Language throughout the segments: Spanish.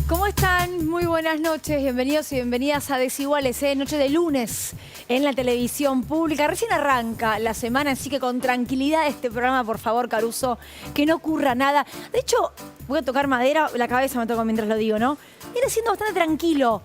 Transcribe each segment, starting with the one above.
¿Cómo están? Muy buenas noches, bienvenidos y bienvenidas a Desiguales, noche de lunes en la televisión pública. Recién arranca la semana, así que con tranquilidad este programa, por favor, Caruso, que no ocurra nada. De hecho, voy a tocar madera, la cabeza me toco mientras lo digo, ¿no? Viene siendo bastante tranquilo,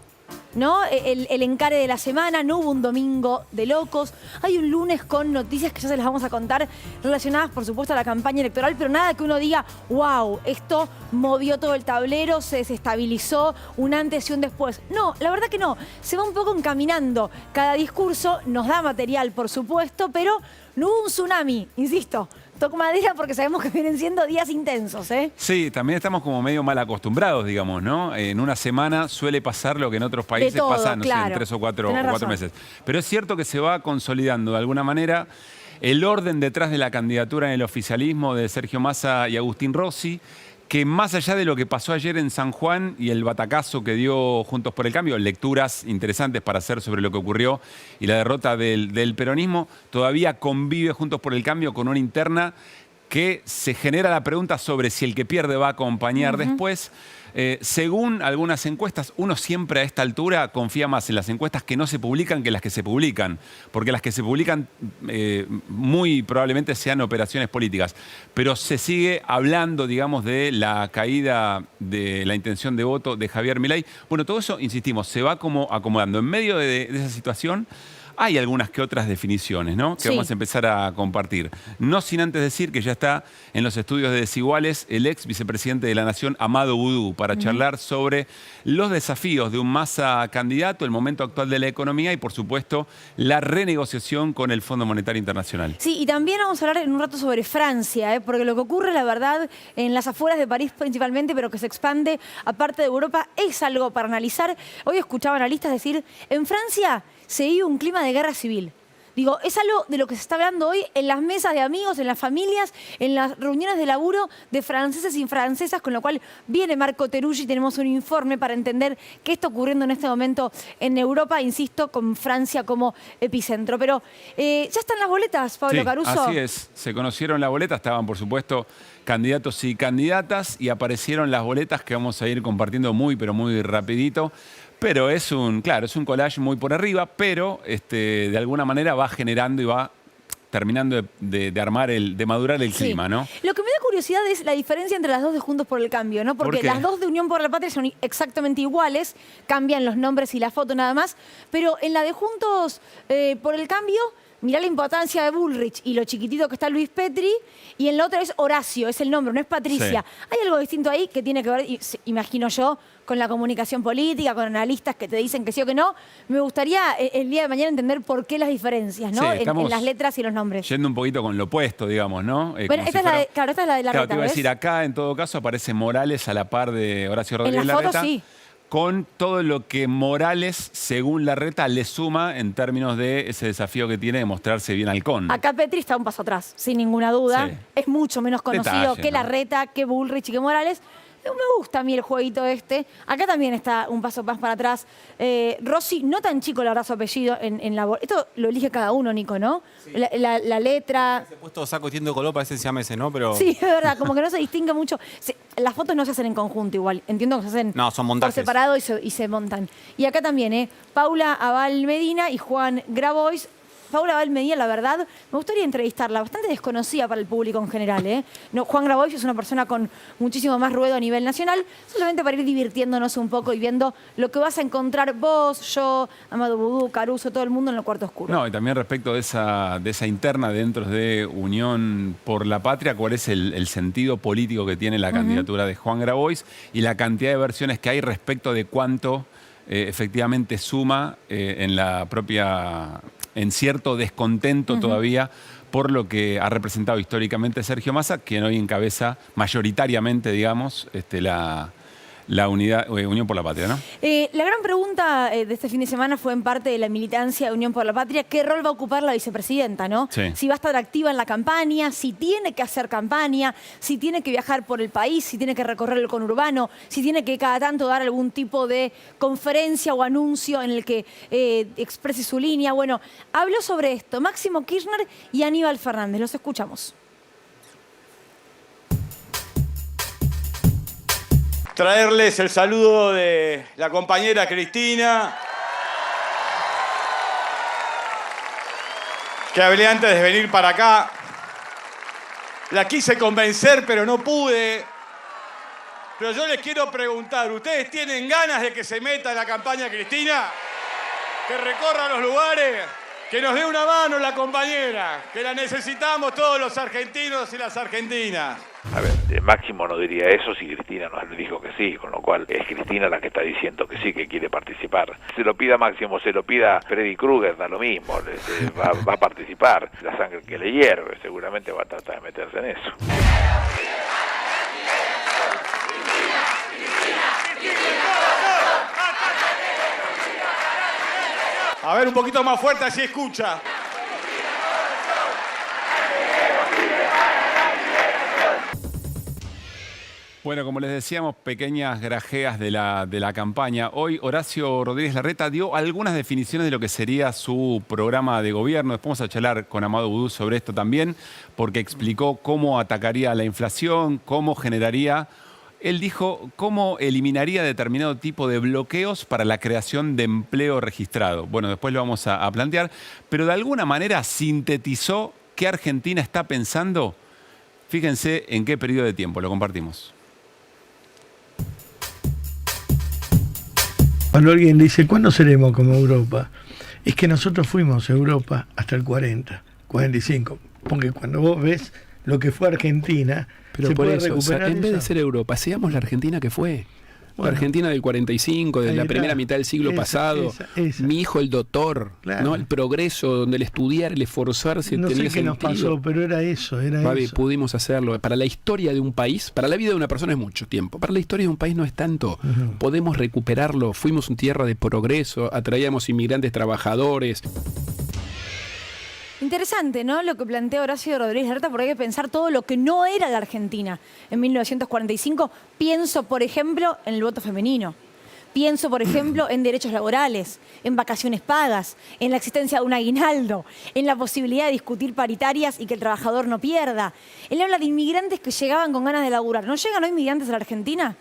¿no? El encare de la semana, no hubo un domingo de locos. Hay un lunes con noticias que ya se las vamos a contar relacionadas, por supuesto, a la campaña electoral, pero nada que uno diga, wow, esto movió todo el tablero, se desestabilizó, un antes y un después. No, la verdad que no. Se va un poco encaminando cada discurso, nos da material, por supuesto, pero no hubo un tsunami, insisto. Toco madera porque sabemos que vienen siendo días intensos, ¿eh? Sí, también estamos como medio mal acostumbrados, digamos, ¿no? En una semana suele pasar lo que en otros países todo, pasa, no claro. sé, en 3 o 4 razón. meses. Pero es cierto que se va consolidando de alguna manera el orden detrás de la candidatura en el oficialismo de Sergio Massa y Agustín Rossi, que más allá de lo que pasó ayer en San Juan y el batacazo que dio Juntos por el Cambio, lecturas interesantes para hacer sobre lo que ocurrió y la derrota del peronismo, todavía convive Juntos por el Cambio con una interna que se genera la pregunta sobre si el que pierde va a acompañar después. Según algunas encuestas, uno siempre a esta altura confía más en las encuestas que no se publican que las que se publican, porque las que se publican muy probablemente sean operaciones políticas. Pero se sigue hablando, digamos, de la caída de la intención de voto de Javier Milei. Bueno, todo eso, insistimos, se va como acomodando. En medio de esa situación hay algunas que otras definiciones, ¿no? Que vamos a empezar a compartir. No sin antes decir que ya está en los estudios de Desiguales el ex vicepresidente de la Nación, Amado Boudou, para charlar sobre los desafíos de un Massa candidato, el momento actual de la economía y, por supuesto, la renegociación con el Fondo Monetario Internacional. Sí, y también vamos a hablar en un rato sobre Francia, porque lo que ocurre, la verdad, en las afueras de París principalmente, pero que se expande a parte de Europa, es algo para analizar. Hoy escuchaba analistas decir, en Francia se vive un clima de guerra civil. Digo, es algo de lo que se está hablando hoy en las mesas de amigos, en las familias, en las reuniones de laburo de franceses y francesas, con lo cual viene Marco Teruggi, tenemos un informe para entender qué está ocurriendo en este momento en Europa, insisto, con Francia como epicentro. Pero ya están las boletas, Pablo Caruso. Así es, se conocieron las boletas, estaban por supuesto candidatos y candidatas y aparecieron las boletas que vamos a ir compartiendo muy, pero muy rapidito. Pero es un collage muy por arriba, pero de alguna manera va generando y va terminando de madurar el clima, ¿no? Lo que me da curiosidad es la diferencia entre las dos de Juntos por el Cambio, ¿no? Porque las dos de Unión por la Patria son exactamente iguales, cambian los nombres y la foto nada más, pero en la de Juntos por el Cambio, mirá la importancia de Bullrich y lo chiquitito que está Luis Petri, y en la otra es Horacio, es el nombre, no es Patricia. Sí. Hay algo distinto ahí que tiene que ver, imagino yo, con la comunicación política, con analistas que te dicen que sí o que no. Me gustaría el día de mañana entender por qué las diferencias, ¿no? Sí, en las letras y los nombres. Yendo un poquito con lo opuesto, digamos, ¿no? Bueno, esta es la de Larreta, te iba a decir, acá en todo caso aparece Morales a la par de Horacio Rodríguez Larreta. En la foto sí. Con todo lo que Morales, según Larreta, le suma en términos de ese desafío que tiene de mostrarse bien halcón. Acá Petri está un paso atrás, sin ninguna duda. Sí. Es mucho menos conocido que Larreta, que Bullrich y que Morales. Me gusta a mí el jueguito este. Acá también está un paso más para atrás. Rossi, no tan chico, la verdad, su apellido en la... Esto lo elige cada uno, Nico, ¿no? Sí. La letra... Se ha puesto saco y tiendo color, parece siamese, ¿no? Pero... Sí, es verdad, como que no se distingue mucho. Las fotos no se hacen en conjunto igual. Entiendo que se hacen son montajes. Por separado y se montan. Y acá también, Paula Abal Medina y Juan Grabois. Paula Abal Medina, la verdad, me gustaría entrevistarla, bastante desconocida para el público en general. No, Juan Grabois es una persona con muchísimo más ruedo a nivel nacional, solamente para ir divirtiéndonos un poco y viendo lo que vas a encontrar vos, yo, Amado Boudou, Caruso, todo el mundo en el cuarto oscuro. No, y también respecto de esa interna dentro de Unión por la Patria, ¿cuál es el sentido político que tiene la candidatura de Juan Grabois y la cantidad de versiones que hay respecto de cuánto efectivamente suma en la propia... en cierto descontento todavía por lo que ha representado históricamente Sergio Massa, quien hoy encabeza mayoritariamente, digamos, la Unión por la Patria, ¿no? La gran pregunta de este fin de semana fue en parte de la militancia de Unión por la Patria. ¿Qué rol va a ocupar la vicepresidenta, no? Sí. Si va a estar activa en la campaña, si tiene que hacer campaña, si tiene que viajar por el país, si tiene que recorrer el conurbano, si tiene que cada tanto dar algún tipo de conferencia o anuncio en el que exprese su línea. Bueno, habló sobre esto Máximo Kirchner y Aníbal Fernández. Los escuchamos. traerles el saludo de la compañera Cristina, que hablé antes de venir para acá. La quise convencer, pero no pude. Pero yo les quiero preguntar, ¿ustedes tienen ganas de que se meta en la campaña Cristina? Que recorra los lugares, que nos dé una mano la compañera, que la necesitamos todos los argentinos y las argentinas. A ver, Máximo no diría eso si Cristina nos dijo que sí, con lo cual es Cristina la que está diciendo que sí, que quiere participar. Se lo pida Máximo, se lo pida Freddy Krueger, da lo mismo, va a participar. La sangre que le hierve, seguramente va a tratar de meterse en eso. A ver, un poquito más fuerte, así escucha. Bueno, como les decíamos, pequeñas grajeas de la campaña. Hoy Horacio Rodríguez Larreta dio algunas definiciones de lo que sería su programa de gobierno. Después vamos a charlar con Amado Boudou sobre esto también, porque explicó cómo atacaría la inflación, cómo generaría... Él dijo cómo eliminaría determinado tipo de bloqueos para la creación de empleo registrado. Bueno, después lo vamos a plantear, pero de alguna manera sintetizó qué Argentina está pensando. Fíjense en qué periodo de tiempo, lo compartimos. Cuando alguien dice, ¿cuándo seremos como Europa? Es que nosotros fuimos a Europa hasta el 40, 45. Porque cuando vos ves lo que fue Argentina, pero se por puede eso, recuperar en vez de eso. ser Europa, seamos la Argentina que fue. La Bueno, Argentina del 45, de ahí la está. primera mitad del siglo pasado. Esa. Mi hijo el doctor, Claro. ¿no? El progreso, donde el estudiar, el esforzarse No sé tenía qué nos sentido. pasó, pero era eso, Babi, eso. pudimos hacerlo. Para la historia de un país, para la vida de una persona es mucho tiempo. Para la historia de un país no es tanto. Ujú. Podemos recuperarlo. Fuimos una tierra de progreso, atraíamos inmigrantes trabajadores. Interesante, ¿no? Lo que plantea Horacio Rodríguez Larreta, porque hay que pensar todo lo que no era la Argentina en 1945. Pienso, por ejemplo, en el voto femenino. Pienso, por ejemplo, en derechos laborales, en vacaciones pagas, en la existencia de un aguinaldo, en la posibilidad de discutir paritarias y que el trabajador no pierda. Él habla de inmigrantes que llegaban con ganas de laburar. ¿No llegan hoy inmigrantes a la Argentina?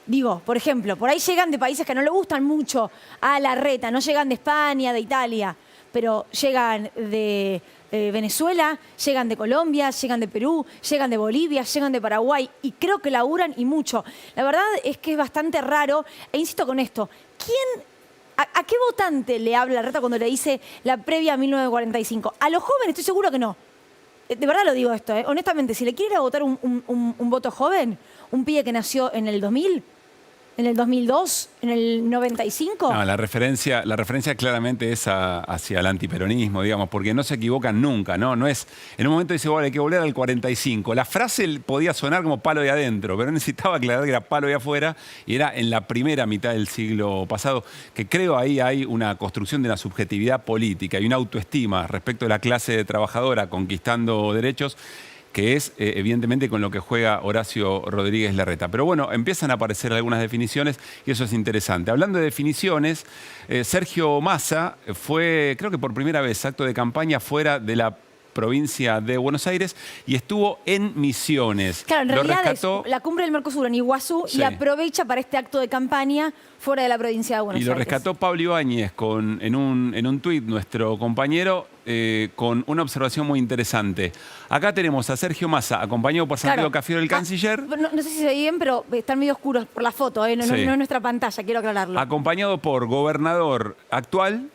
Digo, por ejemplo, por ahí llegan de países que no le gustan mucho a Larreta, no llegan de España, de Italia, pero llegan de Venezuela, llegan de Colombia, llegan de Perú, llegan de Bolivia, llegan de Paraguay y creo que laburan y mucho. La verdad es que es bastante raro e insisto con esto, ¿a qué votante le habla Larreta cuando le dice la previa a 1945? A los jóvenes estoy seguro que no. De verdad lo digo esto, honestamente, si le quiere ir a votar un voto joven, un pibe que nació en el 2000, en el 2002, en el 95. No, la referencia claramente es hacia el antiperonismo, digamos, porque no se equivocan nunca, ¿no? No es, en un momento dice, bueno, hay que volver al 45. La frase podía sonar como palo de adentro, pero necesitaba aclarar que era palo de afuera y era en la primera mitad del siglo pasado, que creo ahí hay una construcción de una subjetividad política y una autoestima respecto de la clase trabajadora conquistando derechos, que es evidentemente con lo que juega Horacio Rodríguez Larreta. Pero bueno, empiezan a aparecer algunas definiciones y eso es interesante. Hablando de definiciones, Sergio Massa fue, creo que por primera vez, acto de campaña fuera de la provincia de Buenos Aires y estuvo en Misiones. Claro, en Lo realidad rescató, es la cumbre del Mercosur en Iguazú Sí. y aprovecha para este acto de campaña fuera de la provincia de Buenos Aires. y lo rescató Pablo Ibáñez en un tuit, nuestro compañero, con una observación muy interesante. Acá tenemos a Sergio Massa, acompañado por Santiago Cafiero, el canciller, No sé si se ve bien, pero están medio oscuros por la foto, no, Sí. no es nuestra pantalla, quiero aclararlo. acompañado por gobernador actual,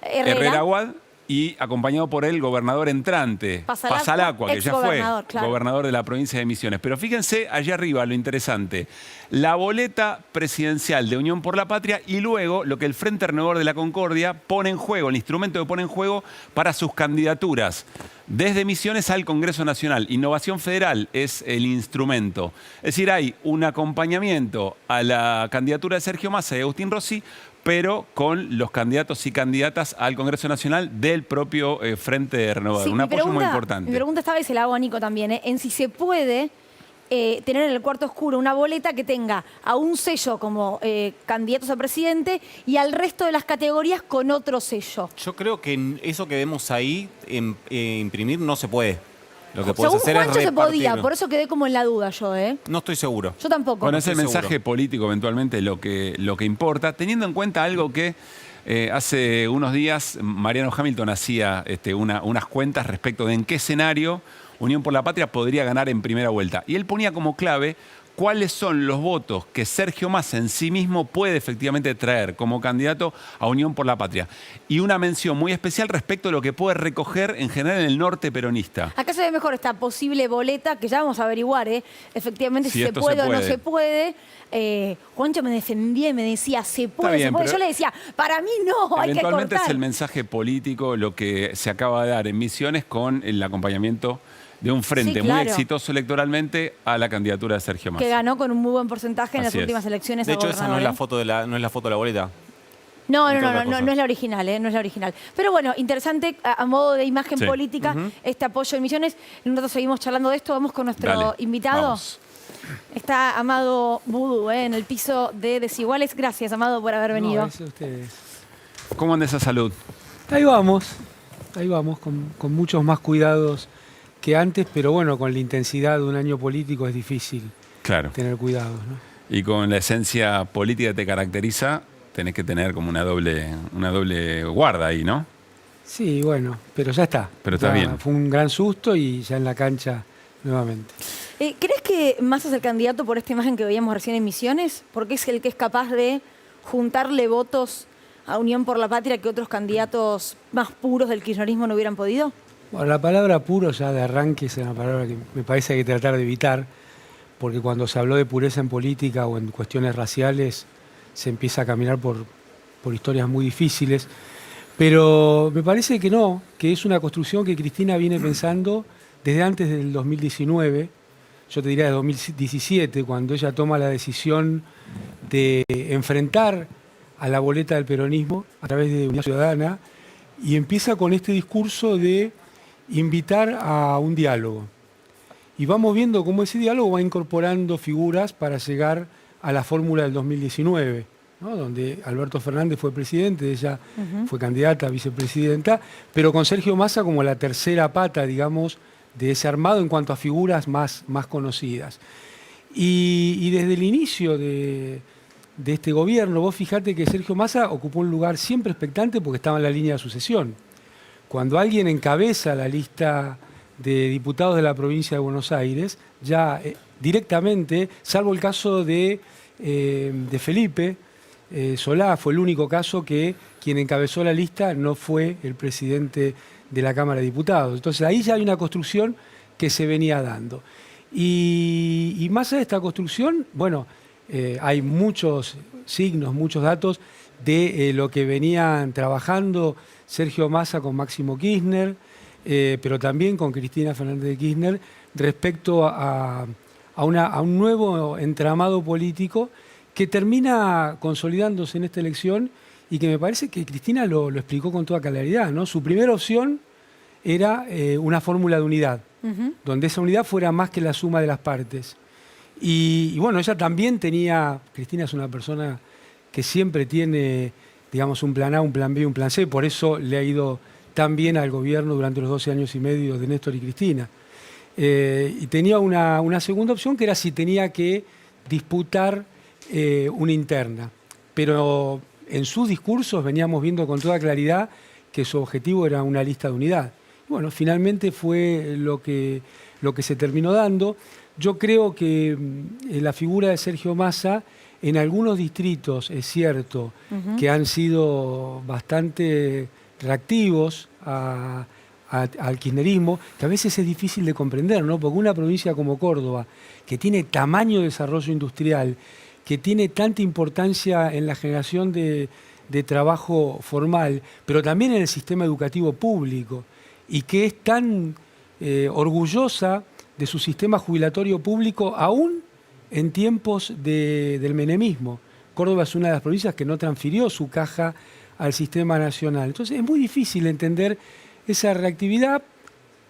Herrera Aguad, y acompañado por el gobernador entrante, Pasalacqua, que ya fue exgobernador, claro. gobernador de la provincia de Misiones. Pero fíjense allá arriba lo interesante, la boleta presidencial de Unión por la Patria y luego lo que el Frente Renovador de la Concordia pone en juego, el instrumento que pone en juego para sus candidaturas. Desde Misiones al Congreso Nacional. Innovación Federal es el instrumento. Es decir, hay un acompañamiento a la candidatura de Sergio Massa y Agustín Rossi, pero con los candidatos y candidatas al Congreso Nacional del propio Frente Renovador. Sí, Un apoyo muy importante. Mi pregunta esta vez se la hago a Nico también, en si se puede tener en el cuarto oscuro una boleta que tenga a un sello como candidatos a presidente y al resto de las categorías con otro sello. Yo creo que eso que vemos ahí, imprimir, no se puede. Lo que puedes Según hacer es Juancho se repartir. podía, por eso quedé como en la duda yo, ¿eh? No estoy seguro. Yo tampoco. Bueno, es el Estoy mensaje seguro. político eventualmente lo que importa, teniendo en cuenta algo que hace unos días Mariano Hamilton hacía unas cuentas respecto de en qué escenario Unión por la Patria podría ganar en primera vuelta. Y él ponía como clave cuáles son los votos que Sergio Massa en sí mismo puede efectivamente traer como candidato a Unión por la Patria. Y una mención muy especial respecto a lo que puede recoger en general en el norte peronista. Acá se ve mejor esta posible boleta, que ya vamos a averiguar, ¿eh? Efectivamente, Si si se esto puede se o no puede. se puede. Juancho me defendía y me decía, se puede, bien, se puede. pero Yo le decía, para mí no, hay que Eventualmente cortar. es el mensaje político lo que se acaba de dar en Misiones con el acompañamiento de un frente Sí, claro. muy exitoso electoralmente a la candidatura de Sergio Massa. Que ganó con un muy buen porcentaje en las Así es. últimas elecciones De a hecho, esa no es gobernador, la ¿eh? foto no es la foto de la boleta. No, Es no, otra no, cosa. no es la original, ¿eh? No es la original. Pero bueno, interesante a modo de imagen Sí. política este apoyo en Misiones. En un rato seguimos charlando de esto. Vamos con nuestro Dale, invitado. vamos. Está Amado Vudú, en el piso de Desiguales. Gracias, Amado, por haber venido. No, gracias a ustedes. ¿Cómo anda esa salud? Ahí vamos, con muchos más cuidados que antes, pero bueno, con la intensidad de un año político es difícil Claro. tener cuidados, ¿no? Y con la esencia política que te caracteriza, tenés que tener como una doble guarda ahí, ¿no? Sí, bueno, pero ya está. Pero está Ya bien. Fue un gran susto y ya en la cancha nuevamente. ¿Crees que Massa es el candidato por esta imagen que veíamos recién en Misiones? Porque es el que es capaz de juntarle votos a Unión por la Patria que otros candidatos más puros del kirchnerismo no hubieran podido. Bueno, la palabra puro ya de arranque es una palabra que me parece que hay que tratar de evitar, porque cuando se habló de pureza en política o en cuestiones raciales, se empieza a caminar por historias muy difíciles. Pero me parece que no, que es una construcción que Cristina viene pensando desde antes del 2019, yo te diría de 2017, cuando ella toma la decisión de enfrentar a la boleta del peronismo a través de Unidad Ciudadana y empieza con este discurso de invitar a un diálogo. Y vamos viendo cómo ese diálogo va incorporando figuras para llegar a la fórmula del 2019, ¿no? Donde Alberto Fernández fue presidente, ella fue candidata a vicepresidenta, pero con Sergio Massa como la tercera pata, digamos, de ese armado en cuanto a figuras más conocidas. Y desde el inicio de este gobierno, vos fijate que Sergio Massa ocupó un lugar siempre expectante porque estaba en la línea de sucesión. Cuando alguien encabeza la lista de diputados de la provincia de Buenos Aires, ya directamente, salvo el caso de Felipe Solá, fue el único caso que quien encabezó la lista no fue el presidente de la Cámara de Diputados. Entonces ahí ya hay una construcción que se venía dando. Y más allá de esta construcción, bueno, hay muchos signos, muchos datos de lo que venían trabajando Sergio Massa con Máximo Kirchner, pero también con Cristina Fernández de Kirchner, respecto a un nuevo entramado político que termina consolidándose en esta elección y que me parece que Cristina lo explicó con toda claridad, ¿no? Su primera opción era una fórmula de unidad, donde esa unidad fuera más que la suma de las partes. Y bueno, ella también tenía, Cristina es una persona que siempre tiene, digamos, un plan A, un plan B y un plan C, por eso le ha ido tan bien al gobierno durante los 12 años y medio de Néstor y Cristina. Y tenía una segunda opción que era si tenía que disputar una interna. Pero en sus discursos veníamos viendo con toda claridad que su objetivo era una lista de unidad. Bueno, finalmente fue lo que se terminó dando. Yo creo que la figura de Sergio Massa, en algunos distritos, es cierto, que han sido bastante reactivos al kirchnerismo, que a veces es difícil de comprender, ¿no? Porque una provincia como Córdoba, que tiene tamaño de desarrollo industrial, que tiene tanta importancia en la generación de trabajo formal, pero también en el sistema educativo público, y que es tan orgullosa de su sistema jubilatorio público, aún en tiempos del menemismo. Córdoba es una de las provincias que no transfirió su caja al sistema nacional. Entonces es muy difícil entender esa reactividad.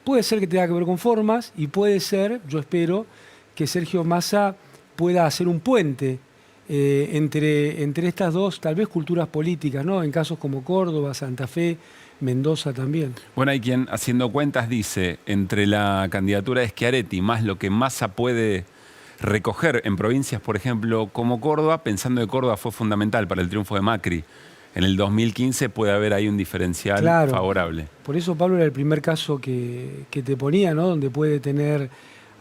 Puede ser que tenga que ver con formas y puede ser, yo espero, que Sergio Massa pueda hacer un puente entre estas dos, tal vez, culturas políticas, ¿no? En casos como Córdoba, Santa Fe, Mendoza también. Bueno, hay quien haciendo cuentas dice, entre la candidatura de Schiaretti más lo que Massa puede recoger en provincias, por ejemplo, como Córdoba, pensando que Córdoba fue fundamental para el triunfo de Macri. En el 2015 puede haber ahí un diferencial favorable. Por eso Pablo era el primer caso que te ponía, ¿no? Donde puede tener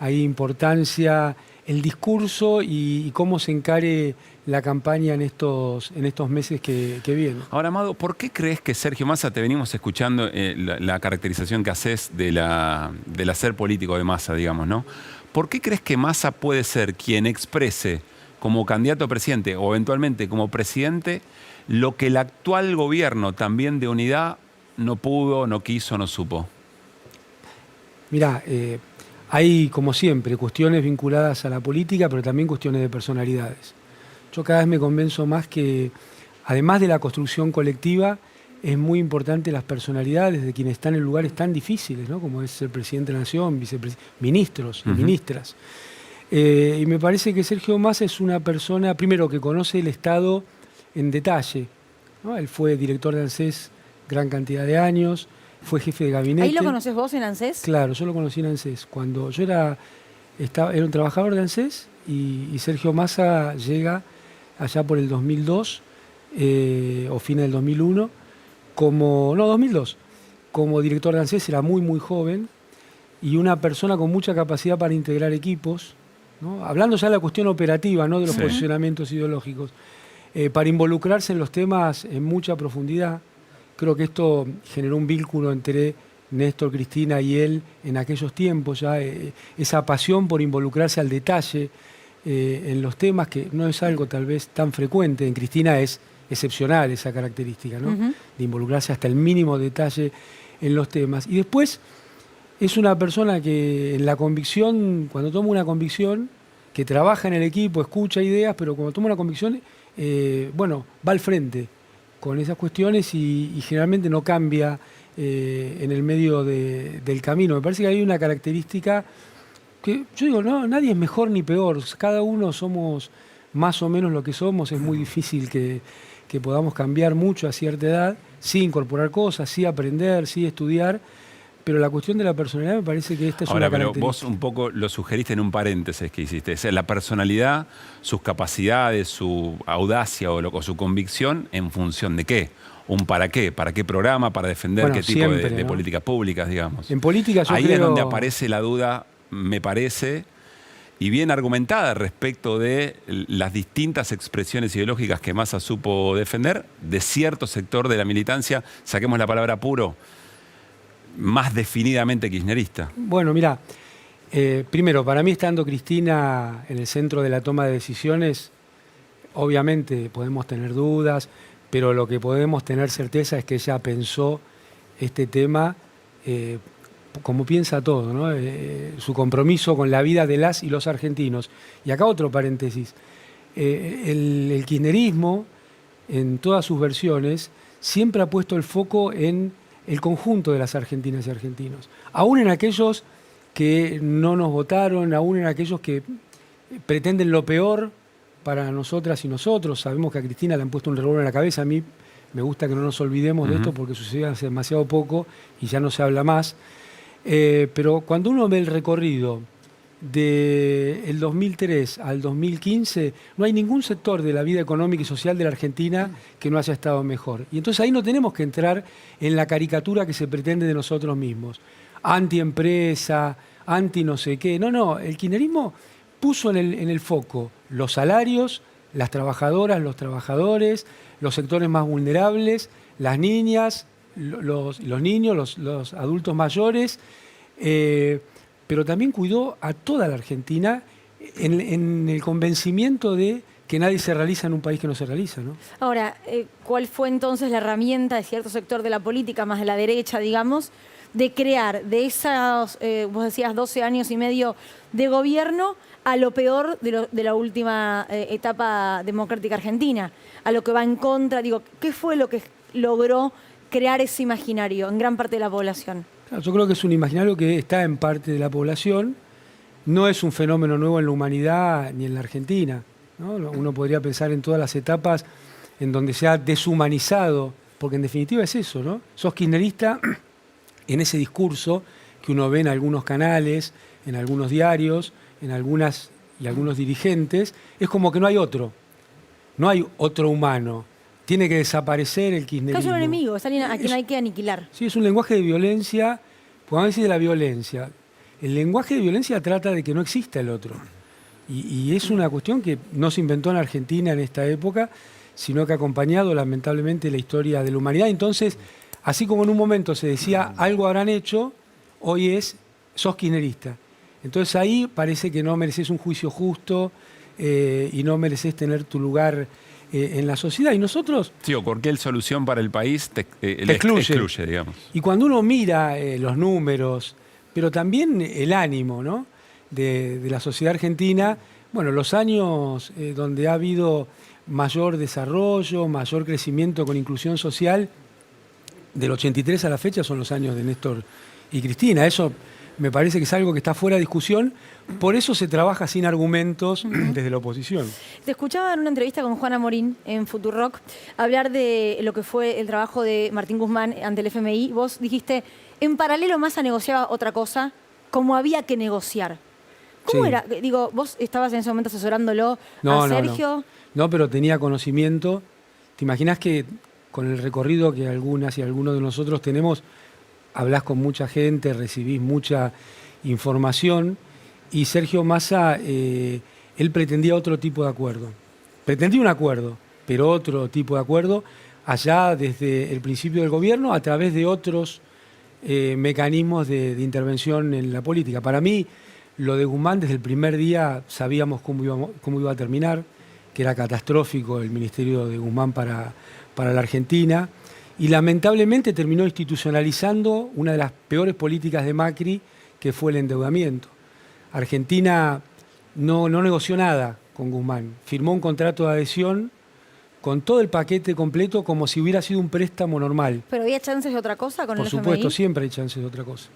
ahí importancia el discurso y cómo se encare la campaña en estos meses que vienen. Ahora, Amado, ¿por qué crees que Sergio Massa, te venimos escuchando la caracterización que haces del hacer político de Massa, digamos, ¿no? ¿Por qué crees que Massa puede ser quien exprese como candidato a presidente o eventualmente como presidente lo que el actual gobierno también de unidad no pudo, no quiso, no supo? Mirá, hay, como siempre, cuestiones vinculadas a la política, pero también cuestiones de personalidades. Yo cada vez me convenzo más que, además de la construcción colectiva, es muy importante las personalidades de quienes están en lugares tan difíciles, ¿no? Como es el presidente de la Nación, ministros y ministras. Y me parece que Sergio Massa es una persona, primero, que conoce el Estado en detalle, ¿no? Él fue director de ANSES gran cantidad de años, fue jefe de gabinete. ¿Ahí lo conoces vos en ANSES? Claro, yo lo conocí en ANSES. Cuando yo era un trabajador de ANSES y Sergio Massa llega allá por el 2002 o fin del 2001, 2002, como director de ANSES. Era muy, muy joven y una persona con mucha capacidad para integrar equipos, ¿no? Hablando ya de la cuestión operativa, no de los posicionamientos ideológicos, para involucrarse en los temas en mucha profundidad. Creo que esto generó un vínculo entre Néstor, Cristina y él en aquellos tiempos, ya esa pasión por involucrarse al detalle en los temas, que no es algo tal vez tan frecuente. En Cristina es excepcional esa característica, ¿no? De involucrarse hasta el mínimo detalle en los temas. Y después es una persona que en la convicción, cuando toma una convicción, que trabaja en el equipo, escucha ideas, pero cuando toma una convicción, va al frente con esas cuestiones y generalmente no cambia en el medio del camino. Me parece que hay una característica que yo digo, no, nadie es mejor ni peor, cada uno somos más o menos lo que somos. Es muy difícil que podamos cambiar mucho a cierta edad, sí incorporar cosas, sí aprender, sí estudiar, pero la cuestión de la personalidad me parece que esta es una característica. Pero vos un poco lo sugeriste en un paréntesis que hiciste. O sea, la personalidad, sus capacidades, su audacia o su convicción, ¿en función de qué? ¿Un para qué? ¿Para qué programa? ¿Para defender qué tipo de políticas públicas, digamos? En política yo Ahí es donde aparece la duda, me parece, y bien argumentada respecto de las distintas expresiones ideológicas que Massa supo defender de cierto sector de la militancia, saquemos la palabra puro, más definidamente kirchnerista. Bueno, mira, primero, para mí estando Cristina en el centro de la toma de decisiones, obviamente podemos tener dudas, pero lo que podemos tener certeza es que ella pensó este tema como piensa todo, ¿no? Su compromiso con la vida de las y los argentinos. Y acá otro paréntesis. El kirchnerismo, en todas sus versiones, siempre ha puesto el foco en el conjunto de las argentinas y argentinos. Aún en aquellos que no nos votaron, aún en aquellos que pretenden lo peor para nosotras y nosotros. Sabemos que a Cristina le han puesto un revólver en la cabeza. A mí me gusta que no nos olvidemos de esto porque sucedió hace demasiado poco y ya no se habla más. Pero cuando uno ve el recorrido del 2003 al 2015, no hay ningún sector de la vida económica y social de la Argentina que no haya estado mejor. Y entonces ahí no tenemos que entrar en la caricatura que se pretende de nosotros mismos. Antiempresa, anti no sé qué. No, el kirchnerismo puso en el foco los salarios, las trabajadoras, los trabajadores, los sectores más vulnerables, las niñas, los niños, los adultos mayores, pero también cuidó a toda la Argentina en el convencimiento de que nadie se realiza en un país que no se realiza, ¿no? Ahora, ¿cuál fue entonces la herramienta de cierto sector de la política, más de la derecha, digamos, de crear de esos, vos decías, 12 años y medio de gobierno a lo peor de la última etapa democrática argentina, a lo que va en contra? Digo, ¿qué fue lo que logró crear ese imaginario en gran parte de la población? Claro, yo creo que es un imaginario que está en parte de la población, no es un fenómeno nuevo en la humanidad ni en la Argentina, ¿no? Uno podría pensar en todas las etapas en donde se ha deshumanizado porque en definitiva es eso, ¿no? Sos kirchnerista en ese discurso que uno ve en algunos canales, en algunos diarios, en algunos dirigentes, es como que no hay otro humano. Tiene que desaparecer el kirchnerismo. Es un enemigo, es alguien a quien hay que aniquilar. Sí, es un lenguaje de violencia, podemos decir de la violencia. El lenguaje de violencia trata de que no exista el otro. Y es una cuestión que no se inventó en Argentina en esta época, sino que ha acompañado lamentablemente la historia de la humanidad. Entonces, así como en un momento se decía algo habrán hecho, hoy sos kirchnerista. Entonces ahí parece que no mereces un juicio justo y no mereces tener tu lugar en la sociedad. Y nosotros... Sí, o cualquier solución para el país te excluye, digamos. Y cuando uno mira los números, pero también el ánimo, ¿no?, de la sociedad argentina, bueno, los años donde ha habido mayor desarrollo, mayor crecimiento con inclusión social, del 83 a la fecha son los años de Néstor y Cristina. Eso me parece que es algo que está fuera de discusión, por eso se trabaja sin argumentos desde la oposición. Te escuchaba en una entrevista con Juana Morín en Futurock hablar de lo que fue el trabajo de Martín Guzmán ante el FMI. Vos dijiste, en paralelo Massa negociaba otra cosa, como había que negociar. ¿Cómo Sí. era? Digo, vos estabas en ese momento asesorándolo a Sergio. No, pero tenía conocimiento. ¿Te imaginas que con el recorrido que algunas y algunos de nosotros tenemos, hablás con mucha gente, recibís mucha información, y Sergio Massa, él pretendía otro tipo de acuerdo. Pretendía un acuerdo, pero otro tipo de acuerdo, allá desde el principio del gobierno, a través de otros mecanismos de intervención en la política. Para mí, lo de Guzmán, desde el primer día sabíamos cómo iba a terminar, que era catastrófico el ministerio de Guzmán para la Argentina, y lamentablemente terminó institucionalizando una de las peores políticas de Macri, que fue el endeudamiento. Argentina no negoció nada con Guzmán, firmó un contrato de adhesión con todo el paquete completo como si hubiera sido un préstamo normal. ¿Pero había chances de otra cosa con Por el supuesto, FMI? siempre hay chances de otra cosa.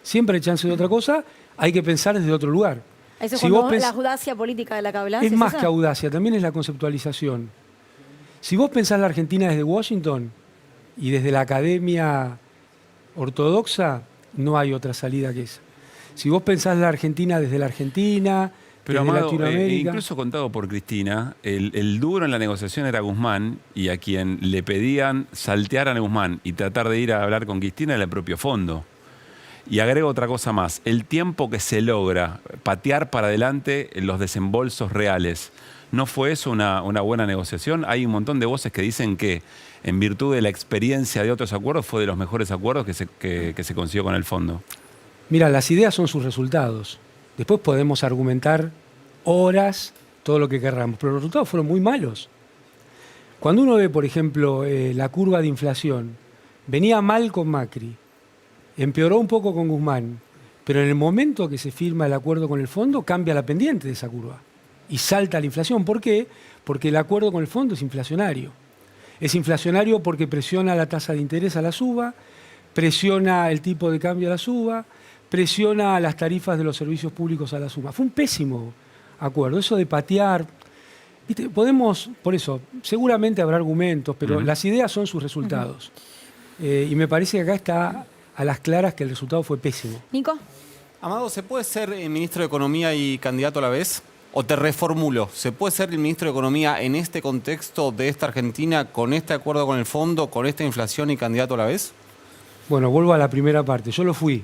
Siempre hay chances de otra cosa, hay que pensar desde otro lugar. Eso es Si cuando vos la audacia política de la que hablás. Es más esa? que audacia, también es la conceptualización. Si vos pensás la Argentina desde Washington y desde la academia ortodoxa, no hay otra salida que esa. Si vos pensás la Argentina desde la Argentina, Pero desde Amado, Latinoamérica... incluso contado por Cristina, el duro en la negociación era Guzmán, y a quien le pedían saltear a Guzmán y tratar de ir a hablar con Cristina era el propio fondo. Y agrego otra cosa más, el tiempo que se logra patear para adelante los desembolsos reales, ¿no fue eso una buena negociación? Hay un montón de voces que dicen que en virtud de la experiencia de otros acuerdos fue de los mejores acuerdos que se consiguió con el fondo. Mira, las ideas son sus resultados. Después podemos argumentar horas todo lo que querramos, pero los resultados fueron muy malos. Cuando uno ve, por ejemplo, la curva de inflación, venía mal con Macri, empeoró un poco con Guzmán, pero en el momento que se firma el acuerdo con el fondo, cambia la pendiente de esa curva y salta la inflación. ¿Por qué? Porque el acuerdo con el fondo es inflacionario. Es inflacionario porque presiona la tasa de interés a la suba, presiona el tipo de cambio a la suba, presiona las tarifas de los servicios públicos a la suma. Fue un pésimo acuerdo. Eso de patear, ¿viste? Podemos, por eso, seguramente habrá argumentos, pero las ideas son sus resultados. Y me parece que acá está a las claras que el resultado fue pésimo. Nico. Amado, ¿se puede ser ministro de Economía y candidato a la vez? O te reformulo, ¿se puede ser el ministro de Economía en este contexto de esta Argentina, con este acuerdo con el fondo, con esta inflación y candidato a la vez? Bueno, vuelvo a la primera parte. Yo lo fui.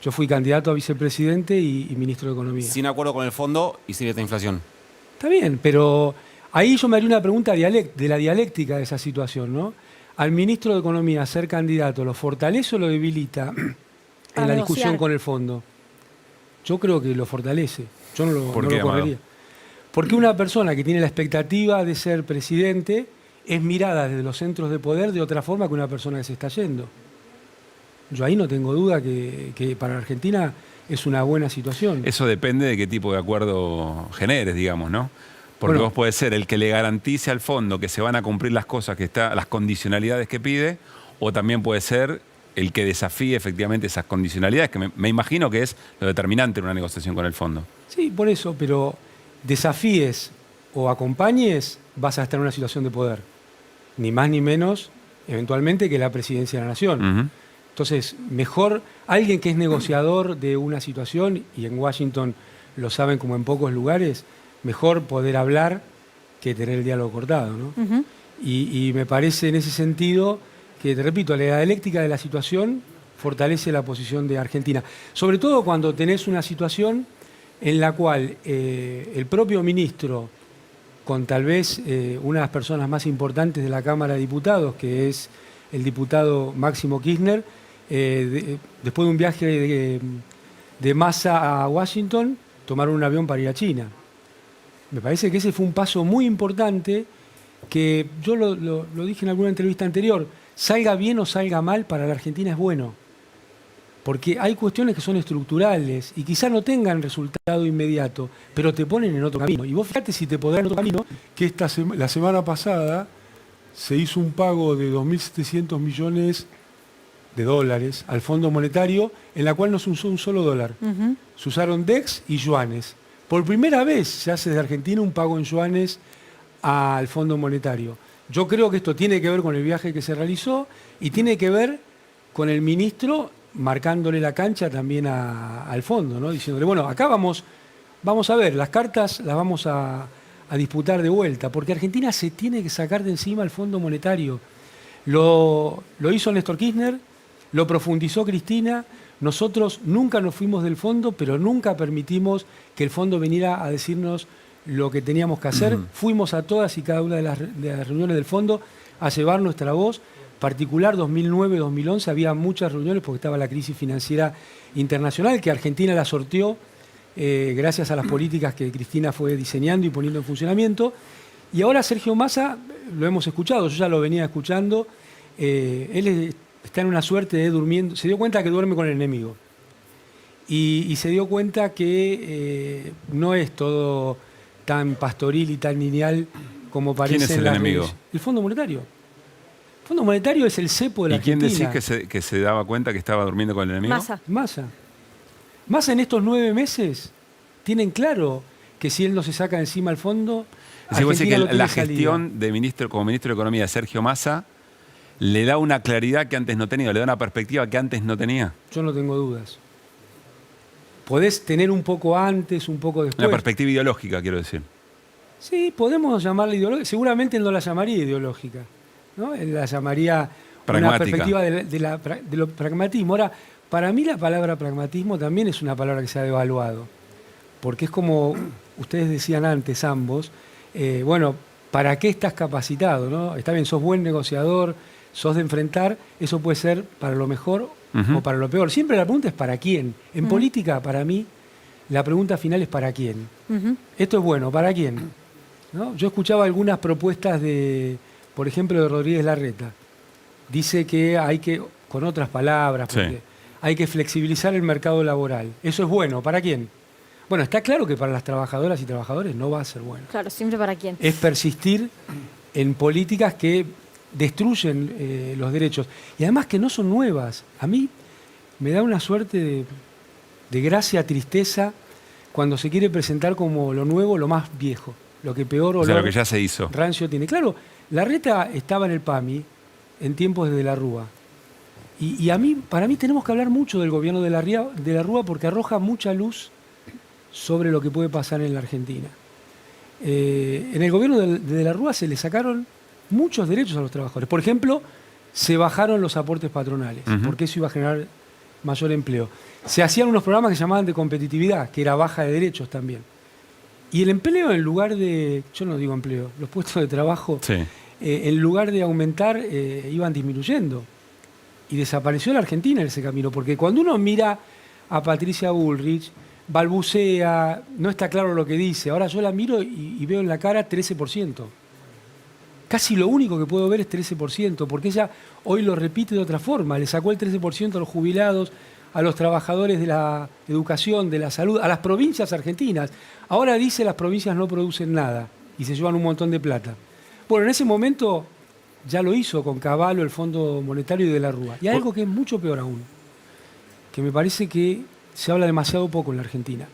Yo fui candidato a vicepresidente y ministro de Economía. Sin acuerdo con el fondo y sin esta inflación. Está bien, pero ahí yo me haría una pregunta de la dialéctica de esa situación, ¿no? Al ministro de Economía ser candidato, ¿lo fortalece o lo debilita en la discusión con el fondo? Yo creo que lo fortalece. Yo no lo correría. Porque una persona que tiene la expectativa de ser presidente es mirada desde los centros de poder de otra forma que una persona que se está yendo. Yo ahí no tengo duda que para Argentina es una buena situación. Eso depende de qué tipo de acuerdo generes, digamos, ¿no? Porque vos podés ser el que le garantice al fondo que se van a cumplir las cosas las condicionalidades que pide, o también puede ser el que desafíe efectivamente esas condicionalidades, que me imagino que es lo determinante en una negociación con el fondo. Sí, por eso, pero desafíes o acompañes, vas a estar en una situación de poder. Ni más ni menos eventualmente, que la presidencia de la Nación. Ujú. Entonces, mejor alguien que es negociador de una situación, y en Washington lo saben como en pocos lugares, mejor poder hablar que tener el diálogo cortado, ¿no? Ujú. Y me parece en ese sentido que, te repito, la dialéctica de la situación fortalece la posición de Argentina. Sobre todo cuando tenés una situación en la cual el propio ministro, con tal vez una de las personas más importantes de la Cámara de Diputados, que es el diputado Máximo Kirchner, después de un viaje de Massa a Washington, tomaron un avión para ir a China. Me parece que ese fue un paso muy importante que yo lo dije en alguna entrevista anterior, salga bien o salga mal, para la Argentina es bueno. Porque hay cuestiones que son estructurales y quizá no tengan resultado inmediato, pero te ponen en otro camino. Y vos fíjate si te podrán en otro camino. Que la semana pasada se hizo un pago de 2.700 millones de dólares al Fondo Monetario, en la cual no se usó un solo dólar. Ujú. Se usaron DEX y yuanes. Por primera vez se hace desde Argentina un pago en yuanes al Fondo Monetario. Yo creo que esto tiene que ver con el viaje que se realizó y tiene que ver con el ministro marcándole la cancha también al fondo, ¿no? Diciéndole, bueno, acá vamos a ver, las cartas las vamos a disputar de vuelta, porque Argentina se tiene que sacar de encima el Fondo Monetario. Lo hizo Néstor Kirchner, lo profundizó Cristina, nosotros nunca nos fuimos del fondo, pero nunca permitimos que el fondo viniera a decirnos lo que teníamos que hacer. Fuimos a todas y cada una de las reuniones del fondo a llevar nuestra voz. Particular 2009-2011 había muchas reuniones porque estaba la crisis financiera internacional, que Argentina la sorteó gracias a las políticas que Cristina fue diseñando y poniendo en funcionamiento. Y ahora Sergio Massa, lo hemos escuchado, yo ya lo venía escuchando, él está en una suerte de durmiendo, se dio cuenta que duerme con el enemigo. Y se dio cuenta que no es todo tan pastoril y tan lineal como parece. ¿Quién es el enemigo? El Fondo Monetario. El Fondo Monetario es el cepo de la ¿Y quién Argentina. decís que se daba cuenta que estaba durmiendo con el enemigo? Massa. Massa en estos 9 meses tienen claro que si él no se saca encima el fondo, Es decir, vos decís que Argentina no la tiene gestión de como ministro de Economía de Sergio Massa le da una claridad que antes no tenía, le da una perspectiva que antes no tenía. salida. Yo no tengo dudas. Podés tener un poco antes, un poco después. Una perspectiva ideológica, quiero decir. Sí, podemos llamarla ideológica. Seguramente él no la llamaría ideológica, ¿no? Él la llamaría una Pragmática. perspectiva de lo pragmatismo. Ahora, para mí la palabra pragmatismo también es una palabra que se ha devaluado. Porque es como ustedes decían antes, ambos, bueno, ¿para qué estás capacitado, no? Está bien, sos buen negociador, sos de enfrentar, eso puede ser para lo mejor o para lo peor. Siempre la pregunta es ¿para quién? En política, para mí, la pregunta final es ¿para quién? Esto es bueno, ¿para quién? ¿No? Yo escuchaba algunas propuestas por ejemplo, de Rodríguez Larreta. Dice que hay que, con otras palabras, porque hay que flexibilizar el mercado laboral. Eso es bueno, ¿para quién? Bueno, está claro que para las trabajadoras y trabajadores no va a ser bueno. Claro, siempre para quién. Es persistir en políticas que destruyen los derechos. Y además que no son nuevas. A mí me da una suerte de gracia, tristeza, cuando se quiere presentar como lo nuevo, lo más viejo. Lo que peor O sea, lo que ya se hizo. rancio tiene. Claro, Larreta estaba en el PAMI en tiempos de la Rúa. Y para mí tenemos que hablar mucho del gobierno de la Rúa porque arroja mucha luz sobre lo que puede pasar en la Argentina. En el gobierno de la Rúa se le sacaron muchos derechos a los trabajadores. Por ejemplo, se bajaron los aportes patronales, porque eso iba a generar mayor empleo. Se hacían unos programas que se llamaban de competitividad, que era baja de derechos también. Y el empleo, en lugar de, yo no digo empleo, los puestos de trabajo, en lugar de aumentar, iban disminuyendo. Y desapareció la Argentina en ese camino, porque cuando uno mira a Patricia Bullrich, balbucea, no está claro lo que dice. Ahora yo la miro y veo en la cara 13%. Casi lo único que puedo ver es 13%, porque ella hoy lo repite de otra forma. Le sacó el 13% a los jubilados, a los trabajadores de la educación, de la salud, a las provincias argentinas. Ahora dice las provincias no producen nada y se llevan un montón de plata. Bueno, en ese momento ya lo hizo con Cavallo, el Fondo Monetario y de la Rúa. Y hay algo que es mucho peor aún, que me parece que se habla demasiado poco en la Argentina.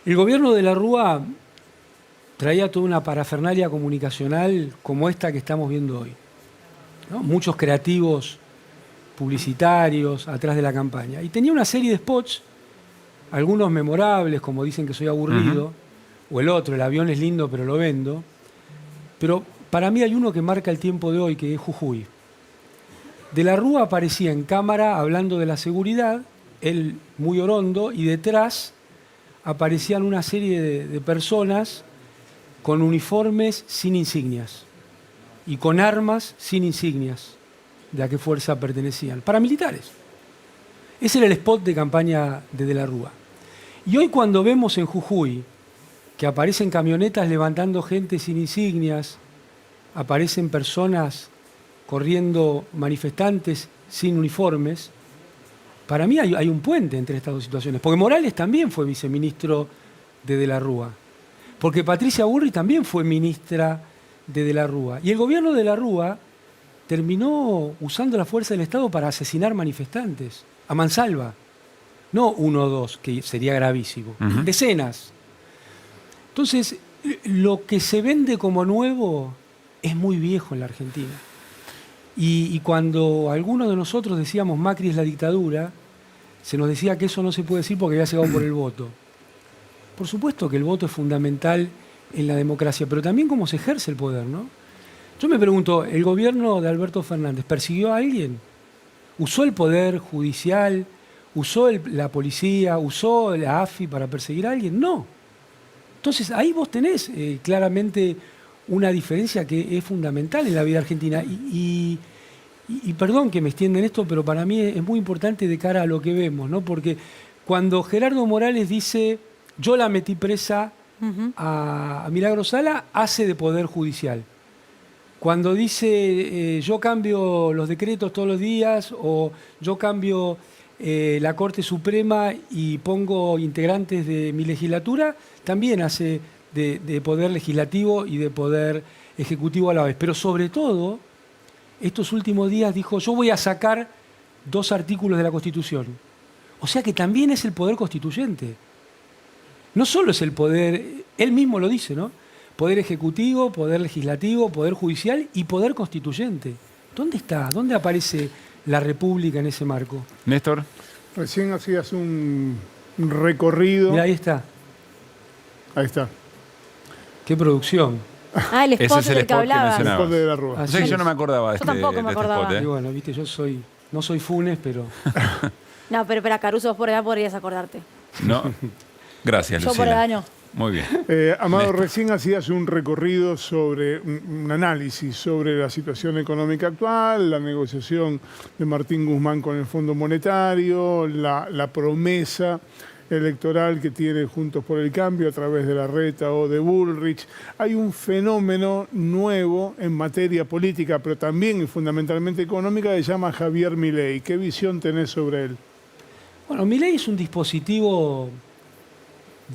El gobierno de la Rúa traía toda una parafernalia comunicacional como esta que estamos viendo hoy. ¿no? Muchos creativos publicitarios atrás de la campaña. Y tenía una serie de spots, algunos memorables, como dicen que soy aburrido, o el otro, el avión es lindo pero lo vendo. Pero para mí hay uno que marca el tiempo de hoy, que es Jujuy. De la Rúa aparecía en cámara hablando de la seguridad, él muy orondo, y detrás aparecían una serie de personas con uniformes sin insignias y con armas sin insignias de a qué fuerza pertenecían, paramilitares. Ese era el spot de campaña de la Rúa. Y hoy cuando vemos en Jujuy que aparecen camionetas levantando gente sin insignias, aparecen personas corriendo manifestantes sin uniformes, para mí hay un puente entre estas dos situaciones. Porque Morales también fue viceministro de la Rúa. Porque Patricia Burri también fue ministra de la Rúa. Y el gobierno de la Rúa terminó usando la fuerza del Estado para asesinar manifestantes, a mansalva. No 1 o 2, que sería gravísimo. Decenas. Entonces, lo que se vende como nuevo es muy viejo en la Argentina. Y cuando algunos de nosotros decíamos Macri es la dictadura, se nos decía que eso no se puede decir porque había llegado por el voto. Por supuesto que el voto es fundamental en la democracia, pero también cómo se ejerce el poder, ¿no? Yo me pregunto, ¿el gobierno de Alberto Fernández persiguió a alguien? ¿Usó el poder judicial? ¿Usó la policía? ¿Usó la AFI para perseguir a alguien? No. Entonces ahí vos tenés claramente una diferencia que es fundamental en la vida argentina. Y perdón que me extienda en esto, pero para mí es muy importante de cara a lo que vemos, ¿no? Porque cuando Gerardo Morales dice, yo la metí presa a Milagro Sala, hace de poder judicial. Cuando dice, yo cambio los decretos todos los días, o yo cambio la Corte Suprema y pongo integrantes de mi legislatura, también hace de poder legislativo y de poder ejecutivo a la vez. Pero sobre todo, estos últimos días dijo, yo voy a sacar 2 artículos de la Constitución. O sea que también es el poder constituyente. No solo es el poder, él mismo lo dice, ¿no? Poder ejecutivo, poder legislativo, poder judicial y poder constituyente. ¿Dónde está? ¿Dónde aparece la República en ese marco? Néstor. Recién hacías un recorrido. Mira, ahí está. Ahí está. Qué producción. Ah, el spot Ese es el del que spot que hablabas. mencionabas. Spot de la Rúa. Así O sea que es. yo no me acordaba de Yo este, tampoco me de este acordaba. spot, Y bueno, viste, no soy Funes, pero... No, pero para Caruso, vos por allá podrías acordarte. No. Gracias, Yo Lucila. por allá no. Muy bien. Amado, Néstor. recién hacías un recorrido sobre un análisis sobre la situación económica actual, la negociación de Martín Guzmán con el Fondo Monetario, la promesa electoral que tiene Juntos por el Cambio a través de Larreta o de Bullrich. Hay un fenómeno nuevo en materia política, pero también y fundamentalmente económica, que se llama Javier Milei. ¿Qué visión tenés sobre él? Bueno, Milei es un dispositivo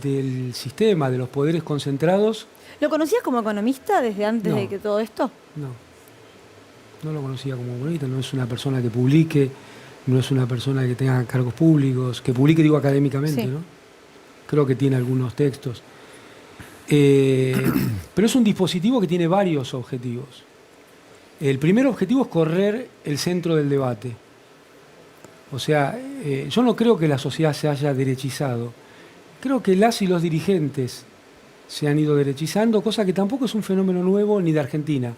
del sistema, de los poderes concentrados. ¿Lo conocías como economista desde antes No. de que todo esto? No lo conocía como economista, no es una persona que publique, no es una persona que tenga cargos públicos, que publique, digo, académicamente, Sí. ¿no? Creo que tiene algunos textos. Pero es un dispositivo que tiene varios objetivos. El primer objetivo es correr el centro del debate. O sea, yo no creo que la sociedad se haya derechizado. Creo que las y los dirigentes se han ido derechizando, cosa que tampoco es un fenómeno nuevo ni de Argentina.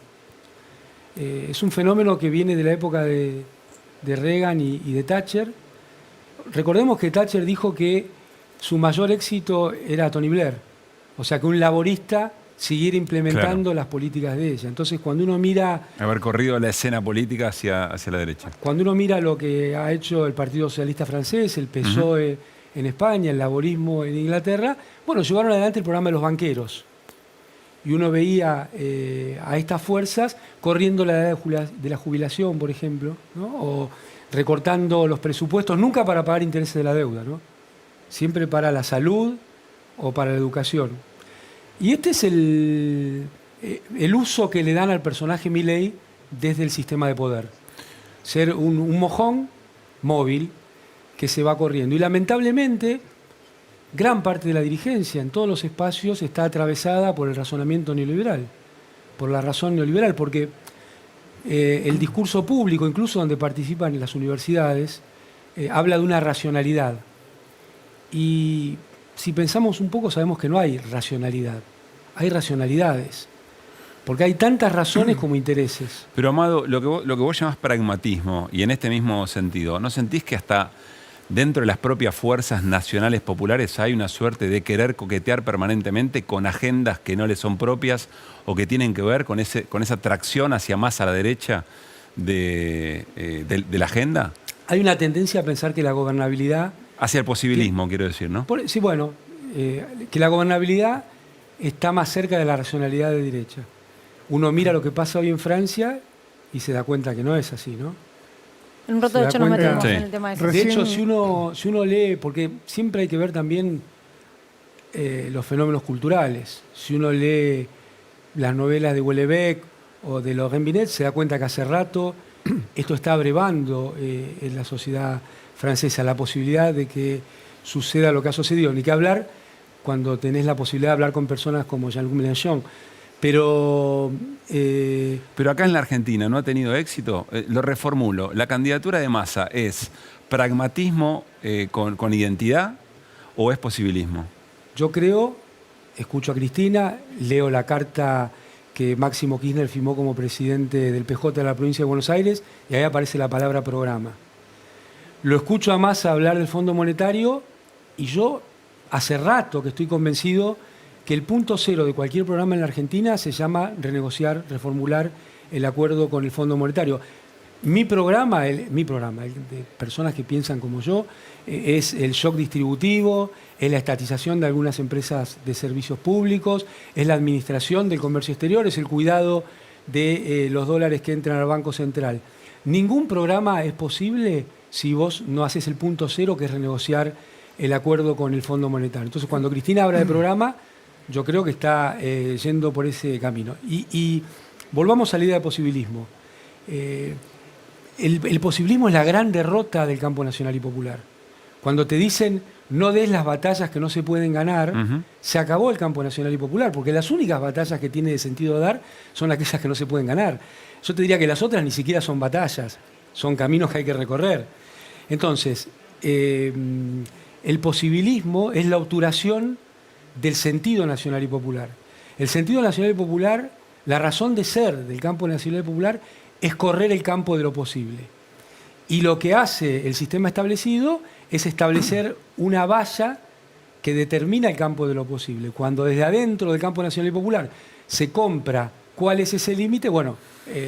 Es un fenómeno que viene de la época de Reagan y de Thatcher. Recordemos que Thatcher dijo que su mayor éxito era Tony Blair. O sea, que un laborista siguiera implementando las políticas de ella. Entonces, cuando uno mira... Haber corrido la escena política hacia la derecha. Cuando uno mira lo que ha hecho el Partido Socialista francés, el PSOE en España, el laborismo en Inglaterra, bueno, llevaron adelante el programa de los banqueros. Y uno veía a estas fuerzas corriendo la edad de la jubilación, por ejemplo, ¿no? O recortando los presupuestos, nunca para pagar intereses de la deuda, ¿no? Siempre para la salud o para la educación. Y este es el uso que le dan al personaje Milei desde el sistema de poder. Ser un mojón móvil que se va corriendo. Y lamentablemente, gran parte de la dirigencia en todos los espacios está atravesada por el razonamiento neoliberal, por la razón neoliberal, porque el discurso público, incluso donde participan en las universidades, habla de una racionalidad. Y si pensamos un poco, sabemos que no hay racionalidad, hay racionalidades. Porque hay tantas razones como intereses. Pero, Amado, lo que vos llamás pragmatismo, y en este mismo sentido, ¿no sentís que hasta dentro de las propias fuerzas nacionales populares hay una suerte de querer coquetear permanentemente con agendas que no les son propias o que tienen que ver con esa tracción hacia más a la derecha de la agenda? Hay una tendencia a pensar que la gobernabilidad... Hacia el posibilismo, quiero decir, ¿no? Sí, bueno, que la gobernabilidad está más cerca de la racionalidad de derecha. Uno mira lo que pasa hoy en Francia y se da cuenta que no es así, ¿no? En un rato de hecho nos metemos en el tema de eso. De hecho, si uno lee, porque siempre hay que ver también los fenómenos culturales. Si uno lee las novelas de Houellebecq o de Laurent Binet, se da cuenta que hace rato esto está abrevando en la sociedad francesa, la posibilidad de que suceda lo que ha sucedido. Ni que hablar cuando tenés la posibilidad de hablar con personas como Jean-Luc Mélenchon. Pero acá en la Argentina no ha tenido éxito. Lo reformulo. ¿La candidatura de Massa es pragmatismo con identidad o es posibilismo? Yo creo, escucho a Cristina, leo la carta que Máximo Kirchner firmó como presidente del PJ de la provincia de Buenos Aires y ahí aparece la palabra programa. Lo escucho a Massa hablar del Fondo Monetario y yo hace rato que estoy convencido que el punto cero de cualquier programa en la Argentina se llama renegociar, reformular el acuerdo con el Fondo Monetario. Mi programa, el de personas que piensan como yo, es el shock distributivo, es la estatización de algunas empresas de servicios públicos, es la administración del comercio exterior, es el cuidado de los dólares que entran al Banco Central. Ningún programa es posible si vos no haces el punto cero, que es renegociar el acuerdo con el Fondo Monetario. Entonces, cuando Cristina habla de programa, yo creo que está yendo por ese camino. Y volvamos a la idea de posibilismo. El posibilismo es la gran derrota del campo nacional y popular. Cuando te dicen no des las batallas que no se pueden ganar, se acabó el campo nacional y popular, porque las únicas batallas que tiene sentido dar son aquellas que no se pueden ganar. Yo te diría que las otras ni siquiera son batallas, son caminos que hay que recorrer. Entonces, el posibilismo es la obturación del sentido nacional y popular. El sentido nacional y popular, la razón de ser del campo nacional y popular es correr el campo de lo posible. Y lo que hace el sistema establecido es establecer una valla que determina el campo de lo posible. Cuando desde adentro del campo nacional y popular se compra cuál es ese límite, bueno,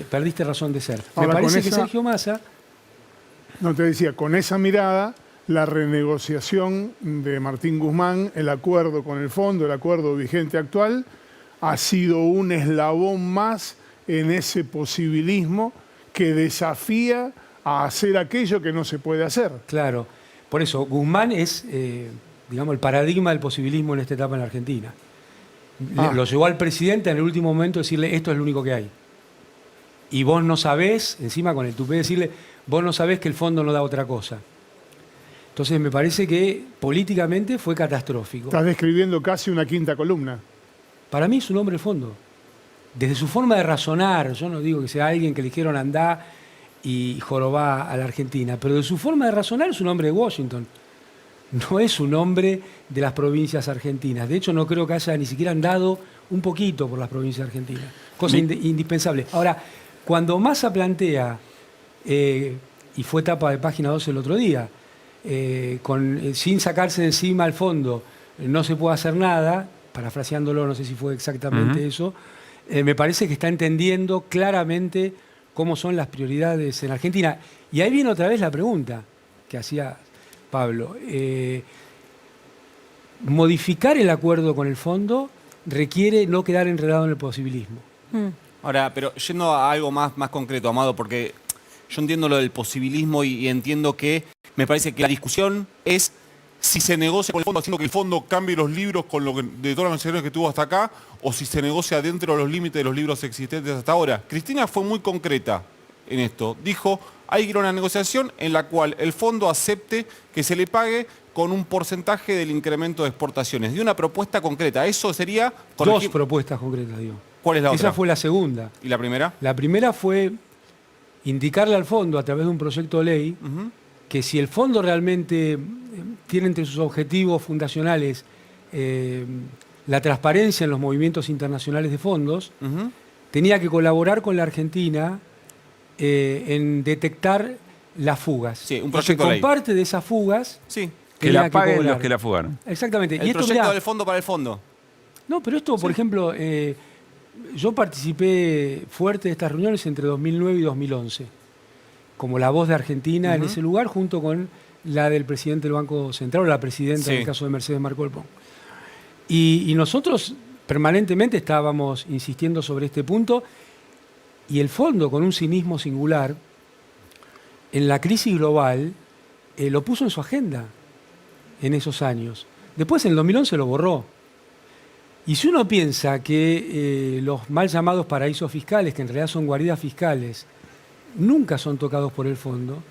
perdiste razón de ser. Ahora, me parece que Sergio Massa... No, te decía, con esa mirada, la renegociación de Martín Guzmán, el acuerdo con el fondo, el acuerdo vigente actual, ha sido un eslabón más en ese posibilismo que desafía a hacer aquello que no se puede hacer. Claro, por eso Guzmán es, digamos, el paradigma del posibilismo en esta etapa en la Argentina. Lo llevó al presidente en el último momento a decirle, esto es lo único que hay. Y vos no sabés, encima con el tupé de decirle, vos no sabés que el fondo no da otra cosa. Entonces me parece que políticamente fue catastrófico. Estás describiendo casi una quinta columna. Para mí es un hombre de fondo. Desde su forma de razonar, yo no digo que sea alguien que le dijeron andá y jorobá a la Argentina, pero de su forma de razonar es un hombre de Washington. No es un hombre de las provincias argentinas. De hecho, no creo que haya ni siquiera andado un poquito por las provincias argentinas. Cosa indispensable. Ahora, cuando Massa plantea, y fue tapa de página 12 el otro día, sin sacarse de encima al fondo, no se puede hacer nada, parafraseándolo, no sé si fue exactamente eso, me parece que está entendiendo claramente cómo son las prioridades en Argentina. Y ahí viene otra vez la pregunta que hacía Pablo. Modificar el acuerdo con el fondo requiere no quedar enredado en el posibilismo. Ahora, pero yendo a algo más concreto, Amado, porque yo entiendo lo del posibilismo y entiendo que me parece que la discusión es si se negocia con el fondo haciendo que el fondo cambie los libros con lo que, de todas las negociaciones que tuvo hasta acá, o si se negocia dentro de los límites de los libros existentes hasta ahora. Cristina fue muy concreta en esto. Dijo, hay que ir a una negociación en la cual el fondo acepte que se le pague con un porcentaje del incremento de exportaciones. De una propuesta concreta. Eso sería... Dos propuestas concretas, digo. ¿Cuál es la otra? Esa fue la segunda. ¿Y la primera? La primera fue indicarle al fondo a través de un proyecto de ley que si el fondo realmente tiene entre sus objetivos fundacionales la transparencia en los movimientos internacionales de fondos, tenía que colaborar con la Argentina en detectar las fugas. Sí, un y que proyecto con de ley. parte de esas fugas Sí. Que tenía la paguen cobrar. los que la fugaron. Exactamente. El y esto, proyecto mirá, del fondo para el fondo. no, pero esto, por ejemplo, yo participé fuerte de estas reuniones entre 2009 y 2011, como la voz de Argentina en ese lugar, junto con la del presidente del Banco Central o la presidenta en el caso de Mercedes Marcó del Pont. Y nosotros permanentemente estábamos insistiendo sobre este punto, y el fondo, con un cinismo singular, en la crisis global, lo puso en su agenda en esos años. Después, en el 2011, lo borró. Y si uno piensa que los mal llamados paraísos fiscales, que en realidad son guaridas fiscales, nunca son tocados por el fondo,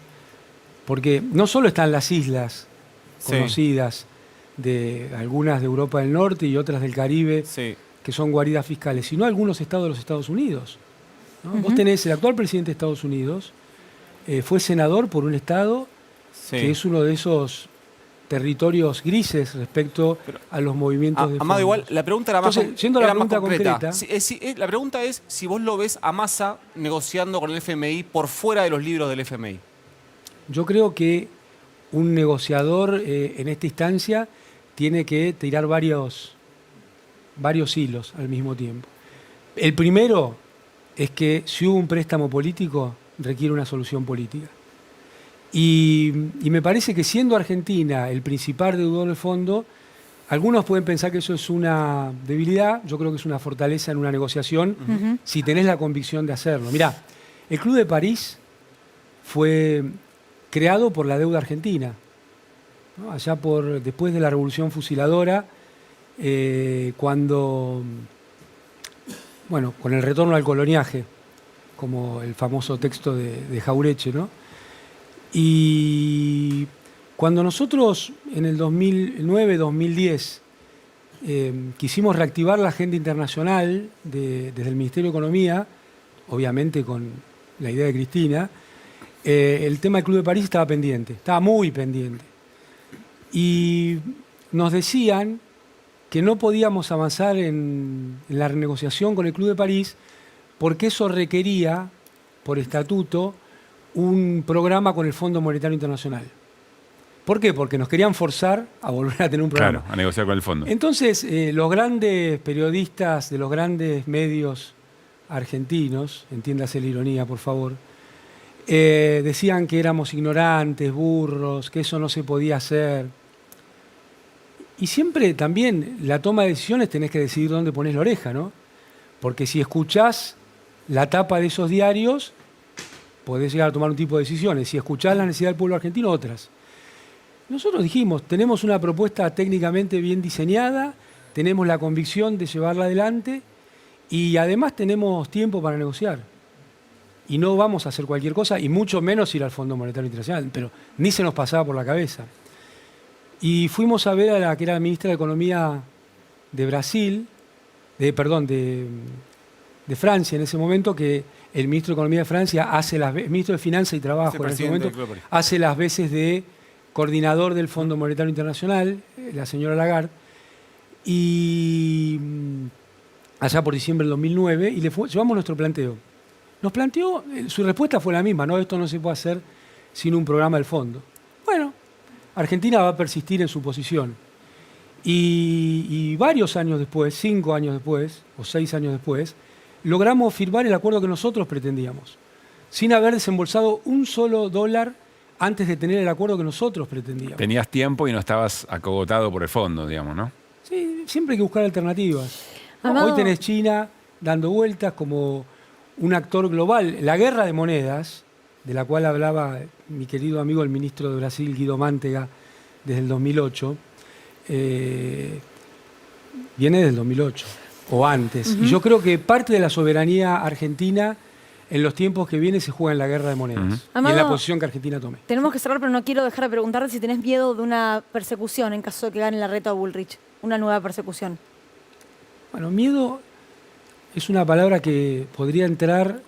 porque no solo están las islas conocidas, de algunas de Europa del Norte y otras del Caribe, que son guaridas fiscales, sino algunos estados de los Estados Unidos, ¿no? Vos tenés el actual presidente de Estados Unidos, fue senador por un estado que es uno de esos territorios grises respecto a los movimientos de Amado, fondos. igual, la pregunta era más, Entonces, yendo a la era más pregunta concreta. concreta. La pregunta es si vos lo ves a Massa negociando con el FMI por fuera de los libros del FMI. Yo creo que un negociador en esta instancia tiene que tirar varios hilos al mismo tiempo. El primero es que si hubo un préstamo político, requiere una solución política. Y me parece que siendo Argentina el principal deudor del fondo, algunos pueden pensar que eso es una debilidad, yo creo que es una fortaleza en una negociación, si tenés la convicción de hacerlo. Mirá, el Club de París fue creado por la deuda argentina, ¿no? Allá después de la Revolución Fusiladora, cuando, bueno, con el retorno al coloniaje, como el famoso texto de Jauretche, ¿no? Y cuando nosotros en el 2009-2010 quisimos reactivar la agenda internacional desde el Ministerio de Economía, obviamente con la idea de Cristina, el tema del Club de París estaba pendiente, estaba muy pendiente. Y nos decían que no podíamos avanzar en la renegociación con el Club de París porque eso requería, por estatuto, un programa con el Fondo Monetario Internacional. ¿Por qué? Porque nos querían forzar a volver a tener un programa. Claro, a negociar con el fondo. Entonces, los grandes periodistas de los grandes medios argentinos, entiéndase la ironía, por favor, decían que éramos ignorantes, burros, que eso no se podía hacer. Y siempre también la toma de decisiones tenés que decidir dónde ponés la oreja, ¿no? Porque si escuchás la tapa de esos diarios, podés llegar a tomar un tipo de decisiones. Si escuchás la necesidad del pueblo argentino, otras. Nosotros dijimos, tenemos una propuesta técnicamente bien diseñada, tenemos la convicción de llevarla adelante y además tenemos tiempo para negociar. Y no vamos a hacer cualquier cosa, y mucho menos ir al Fondo Monetario Internacional, pero ni se nos pasaba por la cabeza. Y fuimos a ver a la que era la ministra de Economía de Brasil, de Francia en ese momento, que el ministro de Economía de Francia ministro de Finanzas y Trabajo en ese momento, hace las veces de coordinador del Fondo Monetario Internacional, la señora Lagarde, y allá por diciembre del 2009, y llevamos nuestro planteo. Nos planteó, su respuesta fue la misma, ¿no? Esto no se puede hacer sin un programa del fondo. Bueno, Argentina va a persistir en su posición. Y varios años después, 5 años después, o 6 años después, logramos firmar el acuerdo que nosotros pretendíamos, sin haber desembolsado un solo dólar antes de tener el acuerdo que nosotros pretendíamos. Tenías tiempo y no estabas acogotado por el fondo, digamos, ¿no? Sí, siempre hay que buscar alternativas. Amado. Hoy tenés China dando vueltas como un actor global. La guerra de monedas, de la cual hablaba mi querido amigo el ministro de Brasil, Guido Mantega, desde el 2008, viene del 2008 o antes. Y yo creo que parte de la soberanía argentina en los tiempos que vienen se juega en la guerra de monedas. Y en la Amado, posición que Argentina tome. tenemos que cerrar, pero no quiero dejar de preguntarte si tenés miedo de una persecución en caso de que gane la reta Bullrich. Una nueva persecución. Bueno, miedo es una palabra que podría entrar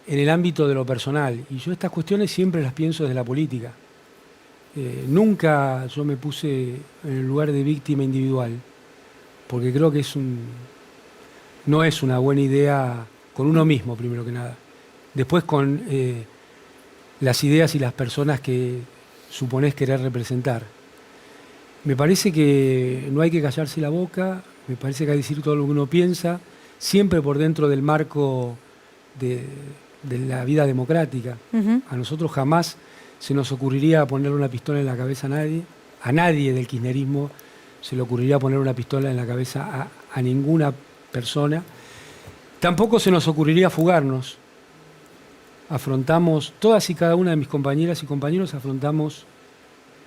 en el ámbito de lo personal. Y yo estas cuestiones siempre las pienso desde la política. Nunca yo me puse en el lugar de víctima individual, porque creo que no es una buena idea con uno mismo, primero que nada. Después con las ideas y las personas que suponés querer representar. Me parece que no hay que callarse la boca, me parece que hay que decir todo lo que uno piensa, siempre por dentro del marco de la vida democrática. A nosotros jamás se nos ocurriría ponerle una pistola en la cabeza a nadie del kirchnerismo se le ocurriría poner una pistola en la cabeza a ninguna persona. Tampoco se nos ocurriría fugarnos. Afrontamos, todas y cada una de mis compañeras y compañeros afrontamos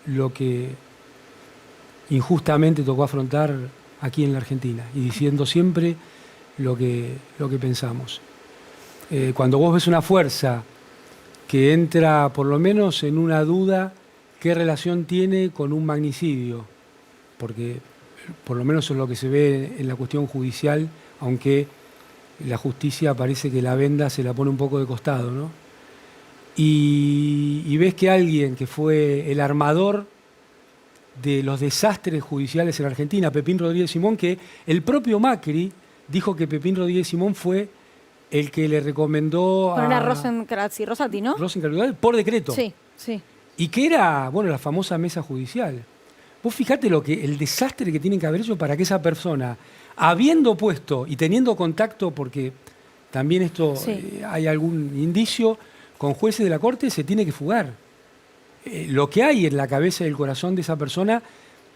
lo que injustamente tocó afrontar aquí en la Argentina y diciendo siempre lo que pensamos. Cuando vos ves una fuerza que entra por lo menos en una duda qué relación tiene con un magnicidio, porque por lo menos es lo que se ve en la cuestión judicial, aunque la justicia parece que la venda se la pone un poco de costado, ¿no? Y ves que alguien que fue el armador de los desastres judiciales en Argentina, Pepín Rodríguez Simón, que el propio Macri dijo que Pepín Rodríguez Simón fue el que le recomendó a Rosenkranz y Rosati, ¿no? Rosenkranz por decreto. Sí, sí. Y que era, bueno, la famosa mesa judicial. Vos fijate el desastre que tienen que haber hecho para que esa persona, habiendo puesto y teniendo contacto, porque también esto hay algún indicio, con jueces de la Corte, se tiene que fugar. Lo que hay en la cabeza y el corazón de esa persona,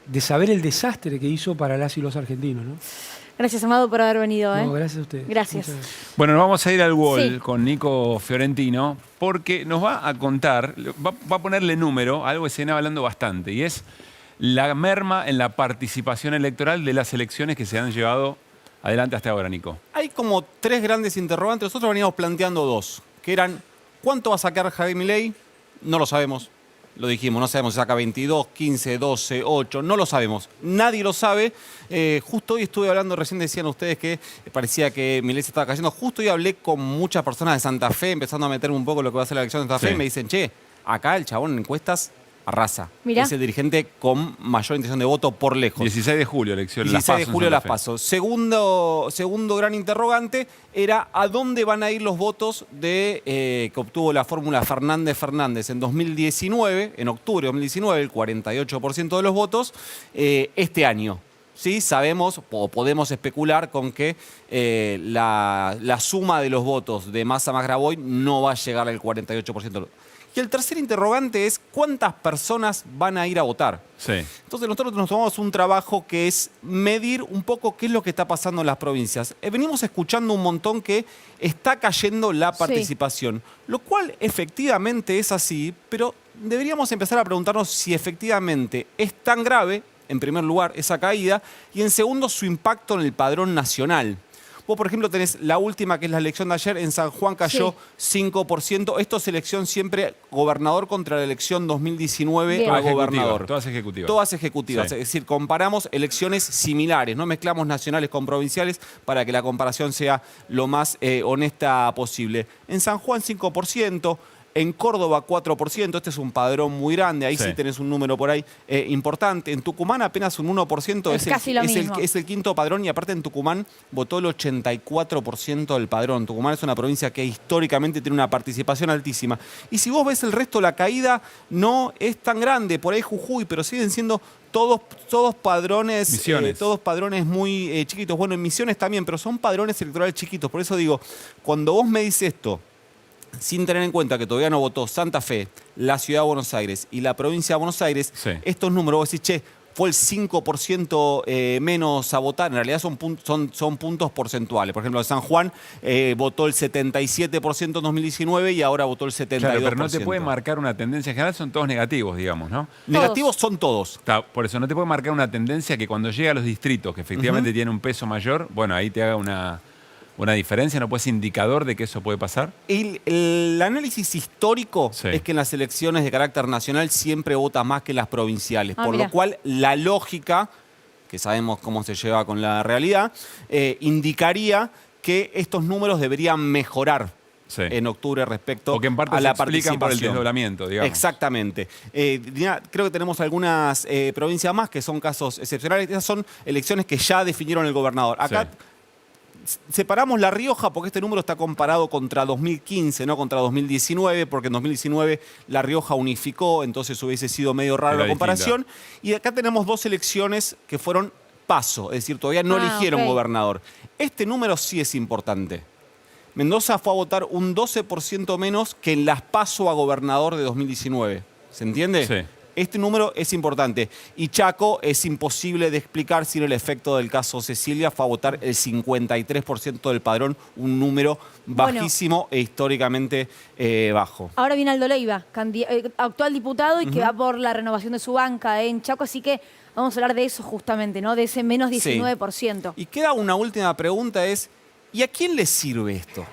de saber el desastre que hizo para las y los argentinos, ¿no? Gracias, Amado, por haber venido. No, gracias a ustedes. Gracias. Bueno, nos vamos a ir al wall con Nico Fiorentino, porque nos va a contar, va a ponerle número a algo que se viene hablando bastante, y es la merma en la participación electoral de las elecciones que se han llevado adelante hasta ahora, Nico. Hay como tres grandes interrogantes. Nosotros veníamos planteando dos, que eran, ¿cuánto va a sacar Javier Milei? No lo sabemos. Lo dijimos, no sabemos si saca 22, 15, 12, 8, no lo sabemos. Nadie lo sabe. Justo hoy estuve hablando, recién decían ustedes que parecía que Milei se estaba cayendo. Justo hoy hablé con muchas personas de Santa Fe, empezando a meterme un poco lo que va a ser la elección de Santa Fe, y me dicen, che, acá el chabón en encuestas arrasa. Mirá. Es el dirigente con mayor intención de voto por lejos. 16 de julio, elección. 16 de julio las PASO. Segundo gran interrogante era a dónde van a ir los votos que obtuvo la fórmula Fernández-Fernández en 2019, en octubre de 2019, el 48% de los votos, este año. Sí, sabemos o podemos especular con que la suma de los votos de Massa más Graboy no va a llegar al 48%. Y el tercer interrogante es ¿cuántas personas van a ir a votar? Sí. Entonces nosotros nos tomamos un trabajo que es medir un poco qué es lo que está pasando en las provincias. Venimos escuchando un montón que está cayendo la participación, lo cual efectivamente es así, pero deberíamos empezar a preguntarnos si efectivamente es tan grave, en primer lugar, esa caída, y en segundo, su impacto en el padrón nacional. Vos, por ejemplo, tenés la última, que es la elección de ayer. En San Juan cayó 5%. Esto es elección siempre gobernador contra la elección 2019 a gobernador. Todas ejecutivas. Todas ejecutivas. Sí. Es decir, comparamos elecciones similares. No mezclamos nacionales con provinciales para que la comparación sea lo más honesta posible. En San Juan 5%. En Córdoba 4%, este es un padrón muy grande, ahí sí tenés un número por ahí importante. En Tucumán apenas un 1%, es el quinto padrón, y aparte en Tucumán votó el 84% del padrón. Tucumán es una provincia que históricamente tiene una participación altísima. Y si vos ves el resto, la caída no es tan grande, por ahí Jujuy, pero siguen siendo todos padrones, todos padrones muy chiquitos. Bueno, en Misiones también, pero son padrones electorales chiquitos. Por eso digo, cuando vos me dices esto, sin tener en cuenta que todavía no votó Santa Fe, la Ciudad de Buenos Aires y la Provincia de Buenos Aires, estos números, vos decís, che, fue el 5% menos a votar. En realidad son puntos porcentuales. Por ejemplo, en San Juan votó el 77% en 2019 y ahora votó el 72%. Claro, pero no te puede marcar una tendencia. En general son todos negativos, digamos, ¿no? Negativos son todos. Por eso no te puede marcar una tendencia que cuando llega a los distritos, que efectivamente tiene un peso mayor, bueno, ahí te haga una diferencia. ¿No puede ser indicador de que eso puede pasar? El análisis histórico es que en las elecciones de carácter nacional siempre vota más que en las provinciales. Por lo cual, la lógica, que sabemos cómo se lleva con la realidad, indicaría que estos números deberían mejorar. Sí. en octubre respecto O que en parte a se la explican por el participación. desdoblamiento, digamos. Exactamente. Creo que tenemos algunas provincias más que son casos excepcionales. Esas son elecciones que ya definieron el gobernador. Acá separamos La Rioja porque este número está comparado contra 2015, no contra 2019, porque en 2019 La Rioja unificó, entonces hubiese sido medio raro la comparación. Y acá tenemos 2 elecciones que fueron paso, es decir, todavía no eligieron gobernador. Este número sí es importante. Mendoza fue a votar un 12% menos que en las PASO a gobernador de 2019. ¿Se entiende? Sí. Este número es importante. Y Chaco es imposible de explicar sin el efecto del caso Cecilia. Fue a votar el 53% del padrón, un número bajísimo e históricamente bajo. Ahora viene Aldo Leiva, actual diputado y que va por la renovación de su banca en Chaco, así que vamos a hablar de eso justamente, ¿no? De ese menos 19%. Y queda una última pregunta, ¿y a quién le sirve esto?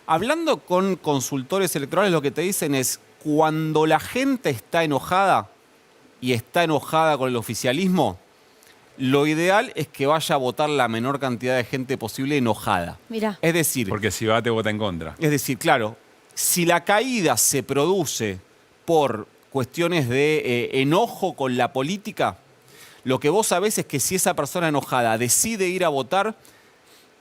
Hablando con consultores electorales, lo que te dicen es, cuando la gente está enojada y está enojada con el oficialismo, lo ideal es que vaya a votar la menor cantidad de gente posible enojada. Mirá. Es decir, porque si va, te vota en contra. Es decir, claro, si la caída se produce por cuestiones de enojo con la política, lo que vos sabés es que si esa persona enojada decide ir a votar,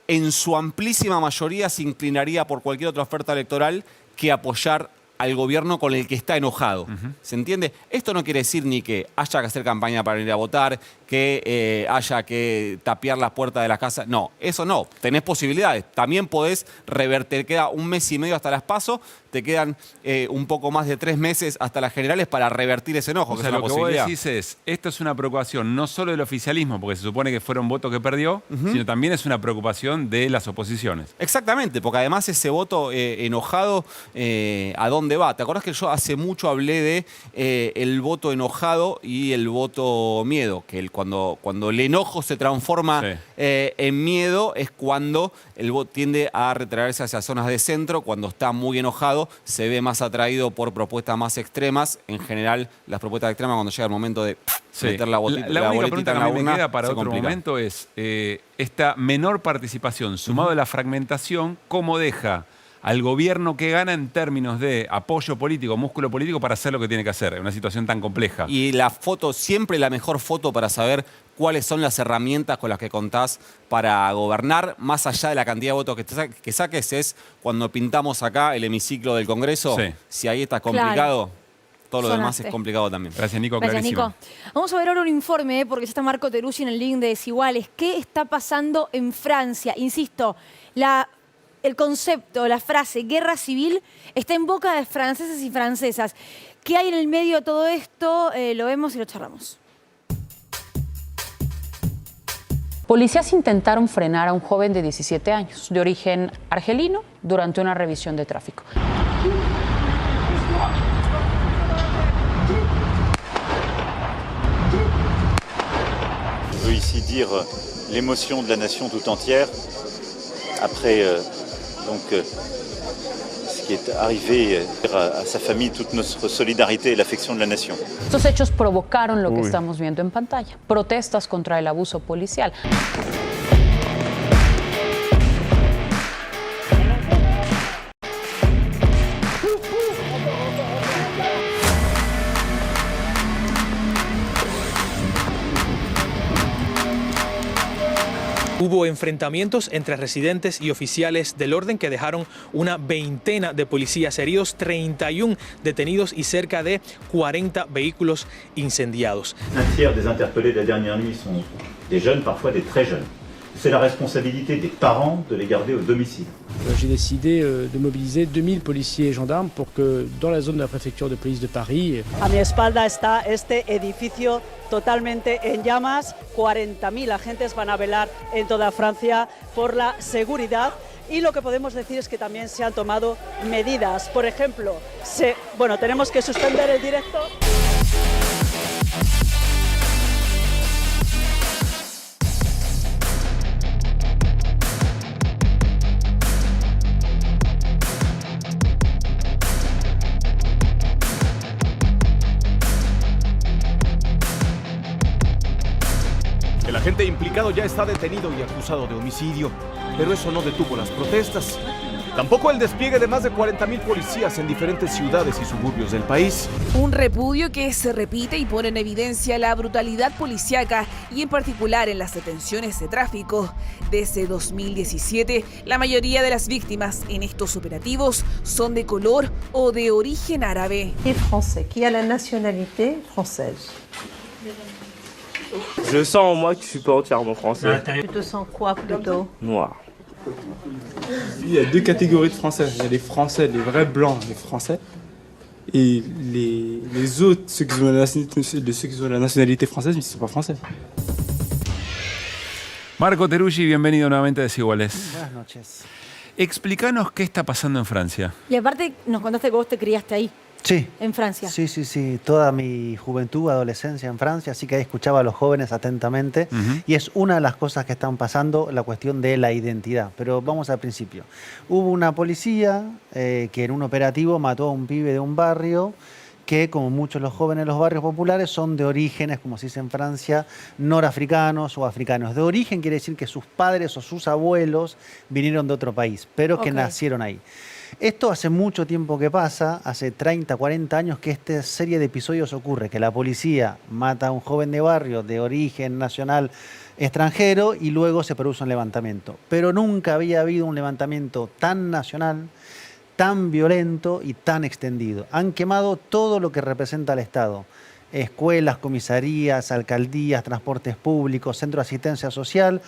en su amplísima mayoría se inclinaría por cualquier otra oferta electoral que apoyar al gobierno con el que está enojado. ¿Se entiende? Esto no quiere decir ni que haya que hacer campaña para ir a votar, que haya que tapiar las puertas de las casas. No, eso no. Tenés posibilidades. También podés revertir. Queda 1 mes y medio hasta las PASO. Te quedan un poco más de 3 meses hasta las generales para revertir ese enojo. O sea, que es lo una que vos posibilidad. decís es, esto es una preocupación no solo del oficialismo, porque se supone que fueron votos que perdió, sino también es una preocupación de las oposiciones. Exactamente, porque además ese voto enojado, ¿a dónde va? ¿Te acordás que yo hace mucho hablé de el voto enojado y el voto miedo? Que cuando el enojo se transforma en miedo es cuando el voto tiende a retraerse hacia zonas de centro. Cuando está muy enojado se ve más atraído por propuestas más extremas. En general, las propuestas extremas cuando llega el momento de meter la boleta, la única boletita pregunta en que la a mí urna, me queda para se otro complica. momento es esta menor participación sumado a la fragmentación, ¿cómo deja al gobierno que gana en términos de apoyo político, músculo político para hacer lo que tiene que hacer en una situación tan compleja? Y la foto, siempre la mejor foto para saber cuáles son las herramientas con las que contás para gobernar, más allá de la cantidad de votos que saques, es cuando pintamos acá el hemiciclo del Congreso. Sí. Si ahí está complicado, todo lo demás Sonaste. es complicado también. Gracias, Nico. Gracias, Clarísimo. Nico. Vamos a ver ahora un informe, porque ya está Marco Teruggi en el link de Desiguales. ¿Qué está pasando en Francia? Insisto, el concepto, la frase guerra civil está en boca de franceses y francesas. ¿Qué hay en el medio de todo esto? Lo vemos y lo charlamos. Policías intentaron frenar a un joven de 17 años, de origen argelino, durante una revisión de tráfico. Je veux ici dire l'émotion de la nation tout entière après ce qui est arrivé à sa famille, toute notre solidarité et l'affection de la nation. Estos hechos provocaron lo que estamos viendo en pantalla, protestas contra el abuso policial. Hubo enfrentamientos entre residentes y oficiales del orden que dejaron una veintena de policías heridos, 31 detenidos y cerca de 40 vehículos incendiados. Un tiers des interpellés de la dernière nuit sont des jeunes, parfois des très jeunes. C'est la responsabilité des parents de les garder au domicile. J'ai décidé de mobiliser 2000 policiers et gendarmes pour que dans la zone de la préfecture de police de Paris... A mi espalda está este edificio totalmente en llamas. 40.000 agentes van a velar en toda Francia por la seguridad. Y lo que podemos decir es que también se han tomado medidas. Por ejemplo, tenemos que suspender el directo. El agente implicado ya está detenido y acusado de homicidio, pero eso no detuvo las protestas. Tampoco el despliegue de más de 40.000 policías en diferentes ciudades y suburbios del país. Un repudio que se repite y pone en evidencia la brutalidad policíaca y en particular en las detenciones de tráfico. Desde 2017, la mayoría de las víctimas en estos operativos son de color o de origen árabe. Français, qui a la nationalité française. Je sens en moi que je suis pas entièrement français. Tu te sens quoi plutôt? Noir. Il y a deux catégories de Français. Il y a les Français, les vrais blancs, les Français. Et les autres, ceux qui ont la nationalité française, mais ils ne sont pas français. Marco Teruggi, bienvenido nuevamente a Desiguales. Buenas noches. Explícanos qué está pasando en Francia. Y aparte nos contaste que vos te criaste ahí. Sí. En Francia. Sí. Toda mi juventud, adolescencia en Francia, así que ahí escuchaba a los jóvenes atentamente. Y es una de las cosas que están pasando, la cuestión de la identidad. Pero vamos al principio. Hubo una policía que en un operativo mató a un pibe de un barrio que, como muchos de los jóvenes de los barrios populares, son de orígenes, como se dice en Francia, norafricanos o africanos. De origen quiere decir que sus padres o sus abuelos vinieron de otro país, pero que nacieron ahí. Esto hace mucho tiempo que pasa, hace 30, 40 años que esta serie de episodios ocurre, que la policía mata a un joven de barrio de origen nacional extranjero y luego se produce un levantamiento. Pero nunca había habido un levantamiento tan nacional, tan violento y tan extendido. Han quemado todo lo que representa al Estado. Escuelas, comisarías, alcaldías, transportes públicos, centros de asistencia social.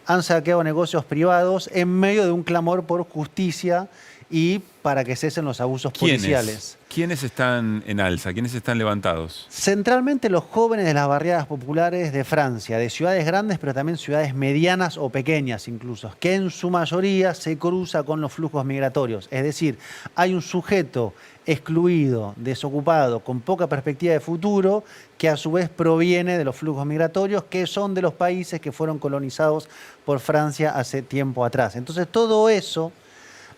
Han saqueado negocios privados en medio de un clamor por justicia y para que cesen los abusos policiales. ¿Quiénes están en alza? ¿Quiénes están levantados? Centralmente los jóvenes de las barriadas populares de Francia, de ciudades grandes, pero también ciudades medianas o pequeñas incluso, que en su mayoría se cruza con los flujos migratorios. Es decir, hay un sujeto excluido, desocupado, con poca perspectiva de futuro, que a su vez proviene de los flujos migratorios, que son de los países que fueron colonizados por Francia hace tiempo atrás. Entonces todo eso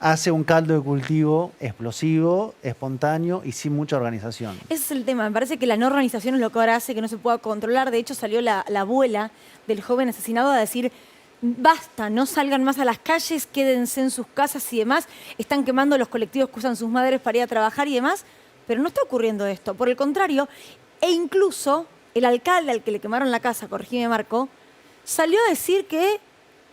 hace un caldo de cultivo explosivo, espontáneo y sin mucha organización. Ese es el tema. Me parece que la no organización es lo que ahora hace que no se pueda controlar. De hecho, salió la abuela del joven asesinado a decir: basta, no salgan más a las calles, quédense en sus casas y demás. Están quemando los colectivos que usan sus madres para ir a trabajar y demás. Pero no está ocurriendo esto. Por el contrario, e incluso el alcalde al que le quemaron la casa, corregime Marco, salió a decir que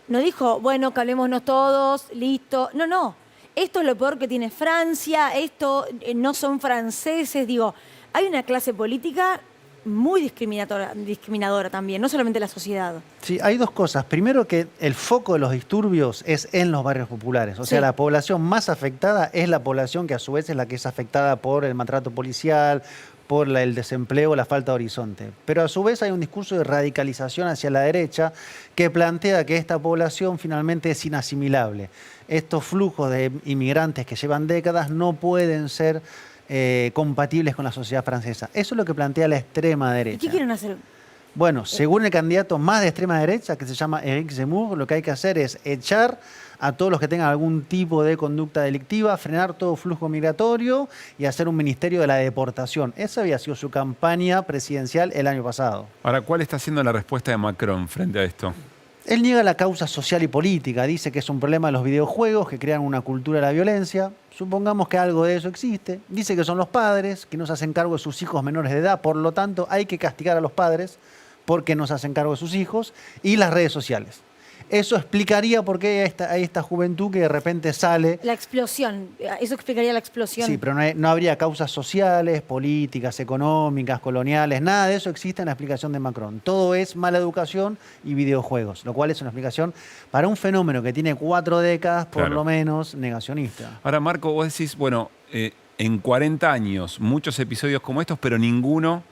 no dijo, bueno, calmémonos todos, listo. No. Esto es lo peor que tiene Francia, esto no son franceses. Digo, hay una clase política muy discriminadora también, no solamente la sociedad. Sí, hay dos cosas. Primero, que el foco de los disturbios es en los barrios populares. O sea, la población más afectada es la población que a su vez es la que es afectada por el maltrato policial, por el desempleo, la falta de horizonte. Pero a su vez hay un discurso de radicalización hacia la derecha que plantea que esta población finalmente es inasimilable. Estos flujos de inmigrantes que llevan décadas no pueden ser compatibles con la sociedad francesa. Eso es lo que plantea la extrema derecha. ¿Qué quieren hacer? Bueno, según el candidato más de extrema derecha, que se llama Éric Zemmour, lo que hay que hacer es echar a todos los que tengan algún tipo de conducta delictiva, frenar todo flujo migratorio y hacer un ministerio de la deportación. Esa había sido su campaña presidencial el año pasado. Ahora, ¿cuál está siendo la respuesta de Macron frente a esto? Él niega la causa social y política, dice que es un problema de los videojuegos que crean una cultura de la violencia. Supongamos que algo de eso existe. Dice que son los padres que no se hacen cargo de sus hijos menores de edad, por lo tanto hay que castigar a los padres porque no se hacen cargo de sus hijos, y las redes sociales. Eso explicaría por qué hay esta juventud que de repente sale. La explosión, eso explicaría la explosión. Sí, pero no habría causas sociales, políticas, económicas, coloniales, nada de eso existe en la explicación de Macron. Todo es mala educación y videojuegos, lo cual es una explicación para un fenómeno que tiene 4 décadas, por lo menos, negacionista. Ahora, Marco, vos decís, bueno, en 40 años, muchos episodios como estos, pero ninguno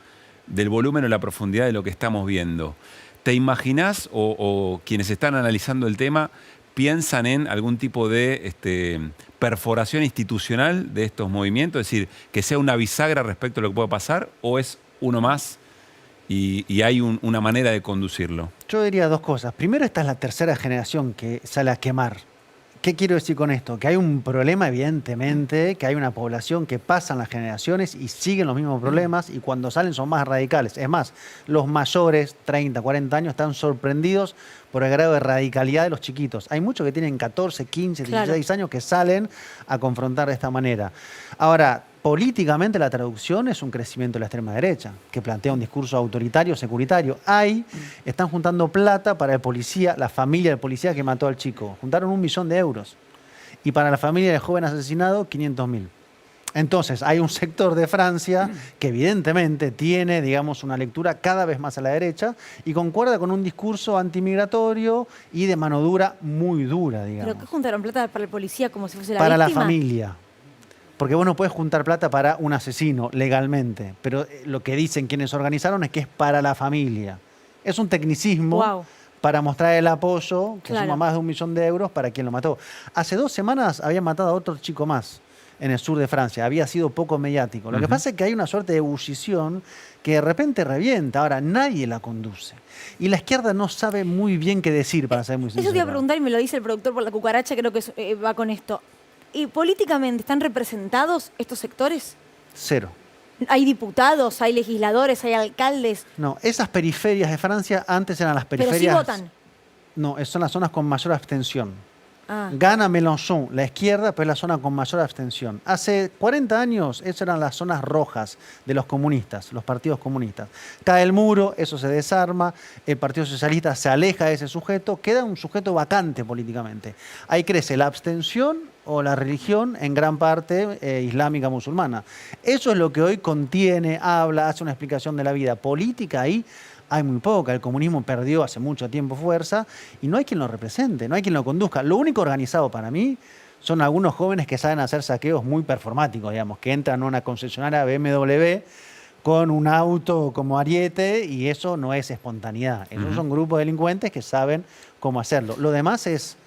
del volumen o la profundidad de lo que estamos viendo. ¿Te imaginás o quienes están analizando el tema piensan en algún tipo de perforación institucional de estos movimientos? Es decir, que sea una bisagra respecto a lo que puede pasar, o es uno más y hay una manera de conducirlo? Yo diría dos cosas. Primero, esta es la tercera generación que sale a quemar, ¿Qué quiero decir con esto? Que hay un problema, evidentemente, que hay una población que pasan las generaciones y siguen los mismos problemas y cuando salen son más radicales. Es más, los mayores, 30, 40 años, están sorprendidos por el grado de radicalidad de los chiquitos. Hay muchos que tienen 14, 15, 16 años que salen a confrontar de esta manera. Ahora, políticamente la traducción es un crecimiento de la extrema derecha, que plantea un discurso autoritario, securitario. Están juntando plata para el policía, la familia del policía que mató al chico. Juntaron 1 millón de euros. Y para la familia del joven asesinado, 500.000. Entonces, hay un sector de Francia que evidentemente tiene, digamos, una lectura cada vez más a la derecha y concuerda con un discurso antimigratorio y de mano dura, muy dura, digamos. ¿Pero qué juntaron plata para el policía como si fuese la Para víctima? la familia. Porque vos no puedes juntar plata para un asesino legalmente, pero lo que dicen quienes organizaron es que es para la familia. Es un tecnicismo para mostrar el apoyo, que suma más de 1 millón de euros para quien lo mató. Hace 2 semanas habían matado a otro chico más en el sur de Francia. Había sido poco mediático. Lo que pasa es que hay una suerte de ebullición que de repente revienta. Ahora, nadie la conduce. Y la izquierda no sabe muy bien qué decir, para ser muy sincero. Eso te iba a preguntar y me lo dice el productor por la cucaracha, creo que va con esto. ¿Y políticamente están representados estos sectores? Cero. ¿Hay diputados, hay legisladores, hay alcaldes? No, esas periferias de Francia antes eran las periferias... Pero sí votan. No, son las zonas con mayor abstención. Ah. Gana Mélenchon, la izquierda, pero es la zona con mayor abstención. Hace 40 años, esas eran las zonas rojas de los comunistas, los partidos comunistas. Cae el muro, eso se desarma, el Partido Socialista se aleja de ese sujeto, queda un sujeto vacante políticamente. Ahí crece la abstención o la religión, en gran parte islámica musulmana. Eso es lo que hoy contiene, habla, hace una explicación de la vida política ahí. Hay muy poca, el comunismo perdió hace mucho tiempo fuerza y no hay quien lo represente, no hay quien lo conduzca. Lo único organizado para mí son algunos jóvenes que saben hacer saqueos muy performáticos, digamos, que entran a una concesionaria BMW con un auto como ariete y eso no es espontaneidad. Esos son grupos de delincuentes que saben cómo hacerlo. Lo demás es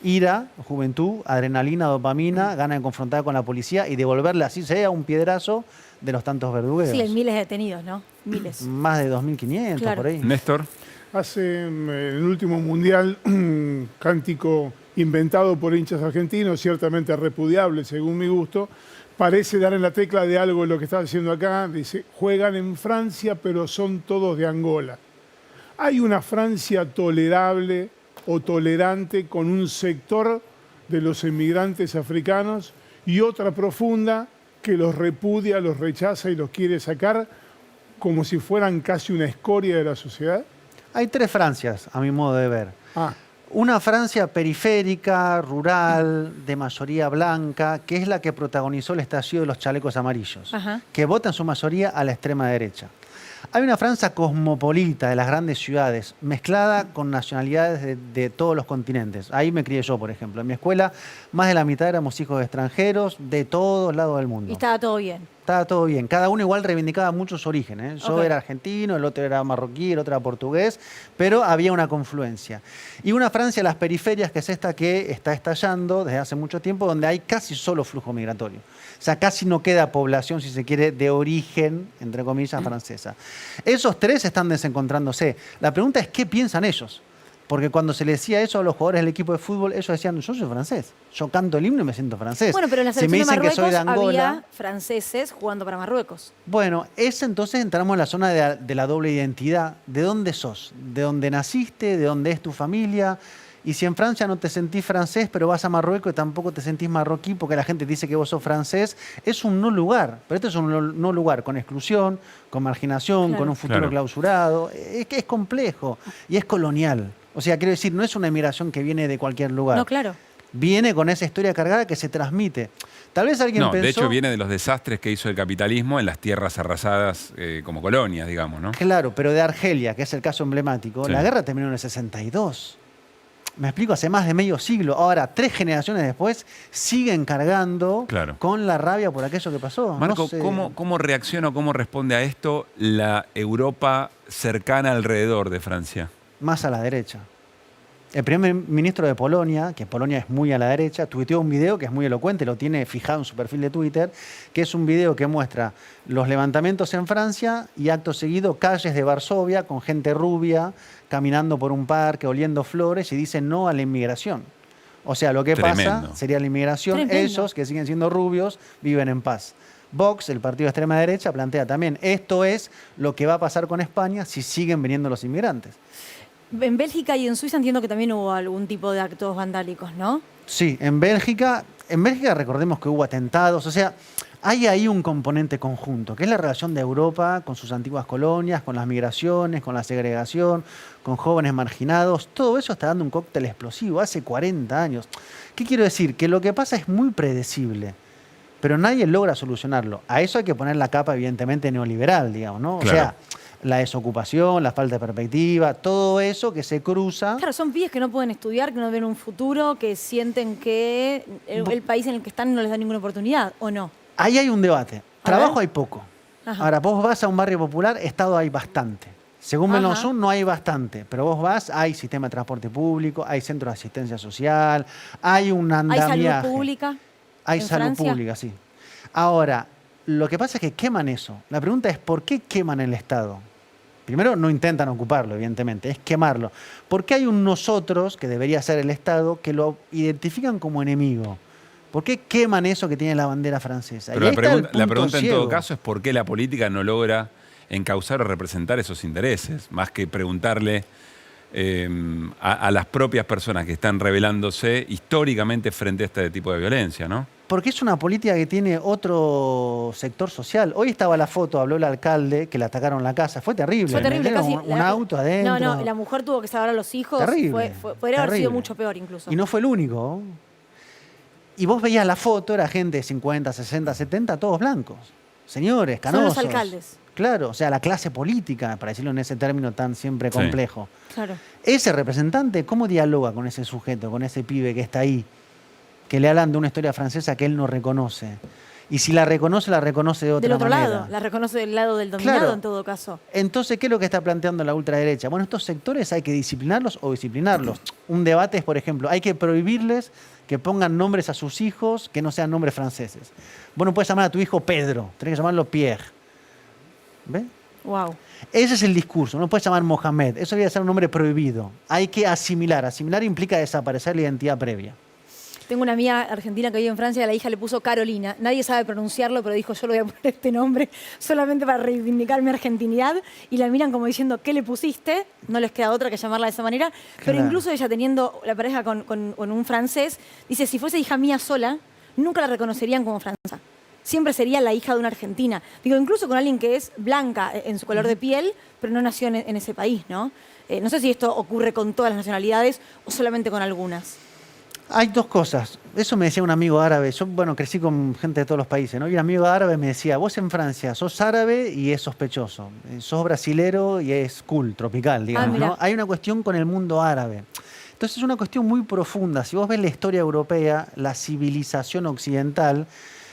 ira, juventud, adrenalina, dopamina, ganas de confrontar con la policía y devolverle así sea un piedrazo de los tantos verdugueros. Sí, hay miles de detenidos, ¿no? Miles. Más de 2.500 por ahí. Néstor. Hace el último mundial un cántico inventado por hinchas argentinos, ciertamente repudiable según mi gusto, parece dar en la tecla de algo de lo que está haciendo acá. Dice, juegan en Francia pero son todos de Angola. Hay una Francia tolerable o tolerante con un sector de los emigrantes africanos y otra profunda que los repudia, los rechaza y los quiere sacar como si fueran casi una escoria de la sociedad? Hay 3 Francias, a mi modo de ver. Una Francia periférica, rural, de mayoría blanca, que es la que protagonizó el estallido de los chalecos amarillos, que vota en su mayoría a la extrema derecha. Hay una Francia cosmopolita de las grandes ciudades, mezclada con nacionalidades de todos los continentes. Ahí me crié yo, por ejemplo. En mi escuela, más de la mitad éramos hijos de extranjeros de todos lados del mundo. Y estaba todo bien. Estaba todo bien. Cada uno igual reivindicaba mucho su origen, ¿eh? Yo era argentino, el otro era marroquí, el otro era portugués, pero había una confluencia. Y una Francia, las periferias, que es esta que está estallando desde hace mucho tiempo, donde hay casi solo flujo migratorio. O sea, casi no queda población, si se quiere, de origen, entre comillas, francesa. Esos 3 están desencontrándose. La pregunta es, ¿qué piensan ellos? Porque cuando se le decía eso a los jugadores del equipo de fútbol, ellos decían, yo soy francés, yo canto el himno y me siento francés. Bueno, pero en la si me selección de dicen que soy Marruecos de Angola, había franceses jugando para Marruecos. bueno, entonces entramos en la zona de la doble identidad. ¿De dónde sos? ¿De dónde naciste? ¿De dónde es tu familia? Y si en Francia no te sentís francés, pero vas a Marruecos y tampoco te sentís marroquí porque la gente dice que vos sos francés, es un no lugar. Pero este es un no lugar con exclusión, con marginación, con un futuro clausurado. Es que es complejo y es colonial. O sea, quiero decir, no es una inmigración que viene de cualquier lugar. No, claro. Viene con esa historia cargada que se transmite. Tal vez alguien pensó... de hecho viene de los desastres que hizo el capitalismo en las tierras arrasadas como colonias, digamos, ¿no? Claro, pero de Argelia, que es el caso emblemático, la guerra terminó en el 62. Me explico, hace más de medio siglo. Ahora, 3 generaciones después, siguen cargando con la rabia por aquello que pasó. Marco, no sé. ¿cómo reacciona o cómo responde a esto la Europa cercana alrededor de Francia? Más a la derecha. El primer ministro de Polonia, que Polonia es muy a la derecha, tuiteó un video que es muy elocuente, lo tiene fijado en su perfil de Twitter, que es un video que muestra los levantamientos en Francia y acto seguido calles de Varsovia con gente rubia caminando por un parque, oliendo flores y dice no a la inmigración. O sea, lo que pasa Tremendo. sería la inmigración. Tremendo. Ellos, que siguen siendo rubios, viven en paz. Vox, el partido de extrema derecha, plantea también, esto es lo que va a pasar con España si siguen viniendo los inmigrantes. En Bélgica y en Suiza entiendo que también hubo algún tipo de actos vandálicos, ¿no? Sí, en Bélgica recordemos que hubo atentados, o sea, hay ahí un componente conjunto, que es la relación de Europa con sus antiguas colonias, con las migraciones, con la segregación, con jóvenes marginados. Todo eso está dando un cóctel explosivo hace 40 años. ¿Qué quiero decir? Que lo que pasa es muy predecible, pero nadie logra solucionarlo. A eso hay que poner la capa, evidentemente, neoliberal, digamos, ¿no? Claro. O sea, la desocupación, la falta de perspectiva, todo eso que se cruza. Claro, son pibes que no pueden estudiar, que no ven un futuro, que sienten que el país en el que están no les da ninguna oportunidad, ¿o no? Ahí hay un debate. Trabajo ver. hay poco. Ajá. Ahora, vos vas a un barrio popular, Estado hay bastante. Según Ajá. Mélenchon no hay bastante, pero vos vas, hay sistema de transporte público, hay centro de asistencia social, hay un ¿Hay andamiaje. salud pública? Hay en salud Francia? pública, sí. Ahora, lo que pasa es que queman eso. La pregunta es, ¿por qué queman el Estado? Primero, no intentan ocuparlo, evidentemente, es quemarlo. ¿Por qué hay un nosotros, que debería ser el Estado, que lo identifican como enemigo? ¿Por qué queman eso que tiene la bandera francesa? Pero Y la ahí está el pregunta punto en ciego. todo caso es por qué la política no logra encauzar o representar esos intereses, más que preguntarle a las propias personas que están rebelándose históricamente frente a este tipo de violencia, ¿no? Porque es una política que tiene otro sector social. Hoy estaba la foto, habló el alcalde, que le atacaron la casa. Fue terrible. Fue terrible, metieron casi. un auto adentro. No, la mujer tuvo que salvar a los hijos. Terrible, Podría haber sido terrible. mucho peor incluso. Y no fue el único. Y vos veías la foto, era gente de 50, 60, 70, todos blancos. Señores, Son canosos. los alcaldes. Claro, o sea, la clase política, para decirlo en ese término tan siempre Sí. complejo. Claro. Ese representante, ¿cómo dialoga con ese sujeto, con ese pibe que está ahí? Que le hablan de una historia francesa que él no reconoce. Y si la reconoce de otra Del otro manera. lado, la reconoce del lado del dominado Claro. en todo caso. Entonces, ¿qué es lo que está planteando la ultraderecha? Bueno, estos sectores hay que disciplinarlos o disciplinarlos. Un debate es, por ejemplo, hay que prohibirles que pongan nombres a sus hijos que no sean nombres franceses. Vos no puedes llamar a tu hijo Pedro, tenés que llamarlo Pierre. ¿Ves? Wow. Ese es el discurso, no puedes llamar Mohamed, eso debería ser un nombre prohibido. Hay que asimilar, asimilar implica desaparecer la identidad previa. Tengo una amiga argentina que vive en Francia, a la hija le puso Carolina. Nadie sabe pronunciarlo, pero dijo, yo le voy a poner este nombre solamente para reivindicar mi argentinidad. Y la miran como diciendo, ¿qué le pusiste? No les queda otra que llamarla de esa manera. Pero Claro. incluso ella teniendo la pareja con un francés, dice, si fuese hija mía sola, nunca la reconocerían como francesa. Siempre sería la hija de una argentina. Digo, incluso con alguien que es blanca en su color de piel, pero no nació en ese país, ¿no? No sé si esto ocurre con todas las nacionalidades o solamente con algunas. Hay dos cosas. Eso me decía un amigo árabe. Yo, bueno, crecí con gente de todos los países, ¿no? Y un amigo árabe me decía, vos en Francia sos árabe y es sospechoso. Sos brasilero y es cool, tropical, digamos, mira. ¿no? Hay una cuestión con el mundo árabe. Entonces es una cuestión muy profunda. Si vos ves la historia europea, la civilización occidental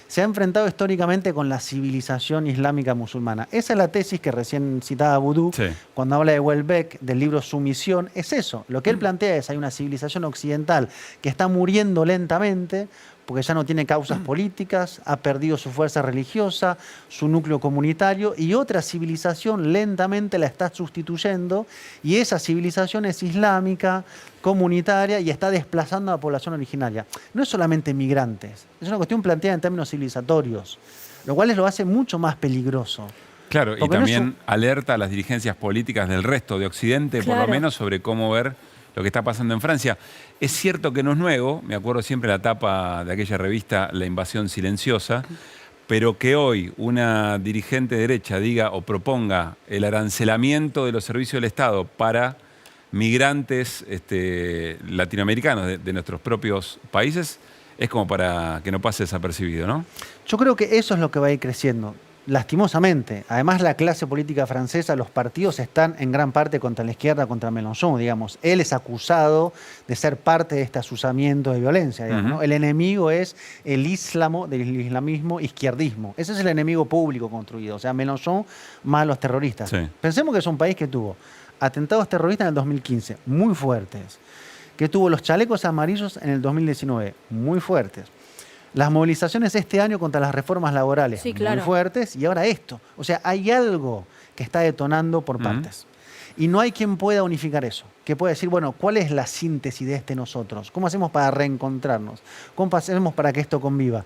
se ha enfrentado históricamente con la civilización islámica musulmana. Esa es la tesis que recién citaba Boudou, Sí. cuando habla de Welbeck, del libro Sumisión, es eso. Lo que él plantea es, hay una civilización occidental que está muriendo lentamente porque ya no tiene causas políticas, ha perdido su fuerza religiosa, su núcleo comunitario, y otra civilización lentamente la está sustituyendo, y esa civilización es islámica, comunitaria, y está desplazando a la población originaria. No es solamente migrantes, es una cuestión planteada en términos civilizatorios, lo cual lo hace mucho más peligroso. Claro, y Porque no es también alerta a las dirigencias políticas del resto de Occidente, por Claro. lo menos, sobre cómo ver lo que está pasando en Francia. Es cierto que no es nuevo, me acuerdo siempre la tapa de aquella revista La Invasión Silenciosa, pero que hoy una dirigente derecha diga o proponga el arancelamiento de los servicios del Estado para migrantes latinoamericanos de nuestros propios países, es como para que no pase desapercibido, ¿no? Yo creo que eso es lo que va a ir creciendo, lastimosamente. Además, la clase política francesa, los partidos están en gran parte contra la izquierda, contra Mélenchon, digamos. Él es acusado de ser parte de este azuzamiento de violencia, digamos, ¿no? El enemigo es el islamismo, izquierdismo. Ese es el enemigo público construido. O sea, Mélenchon más los terroristas. Sí. Pensemos que es un país que tuvo atentados terroristas en el 2015, muy fuertes. Que tuvo los chalecos amarillos en el 2019, muy fuertes. Las movilizaciones este año contra las reformas laborales, Sí, claro. muy fuertes, y ahora esto. O sea, hay algo que está detonando por partes. Y no hay quien pueda unificar eso, que pueda decir, bueno, ¿cuál es la síntesis de este nosotros? ¿Cómo hacemos para reencontrarnos? ¿Cómo hacemos para que esto conviva?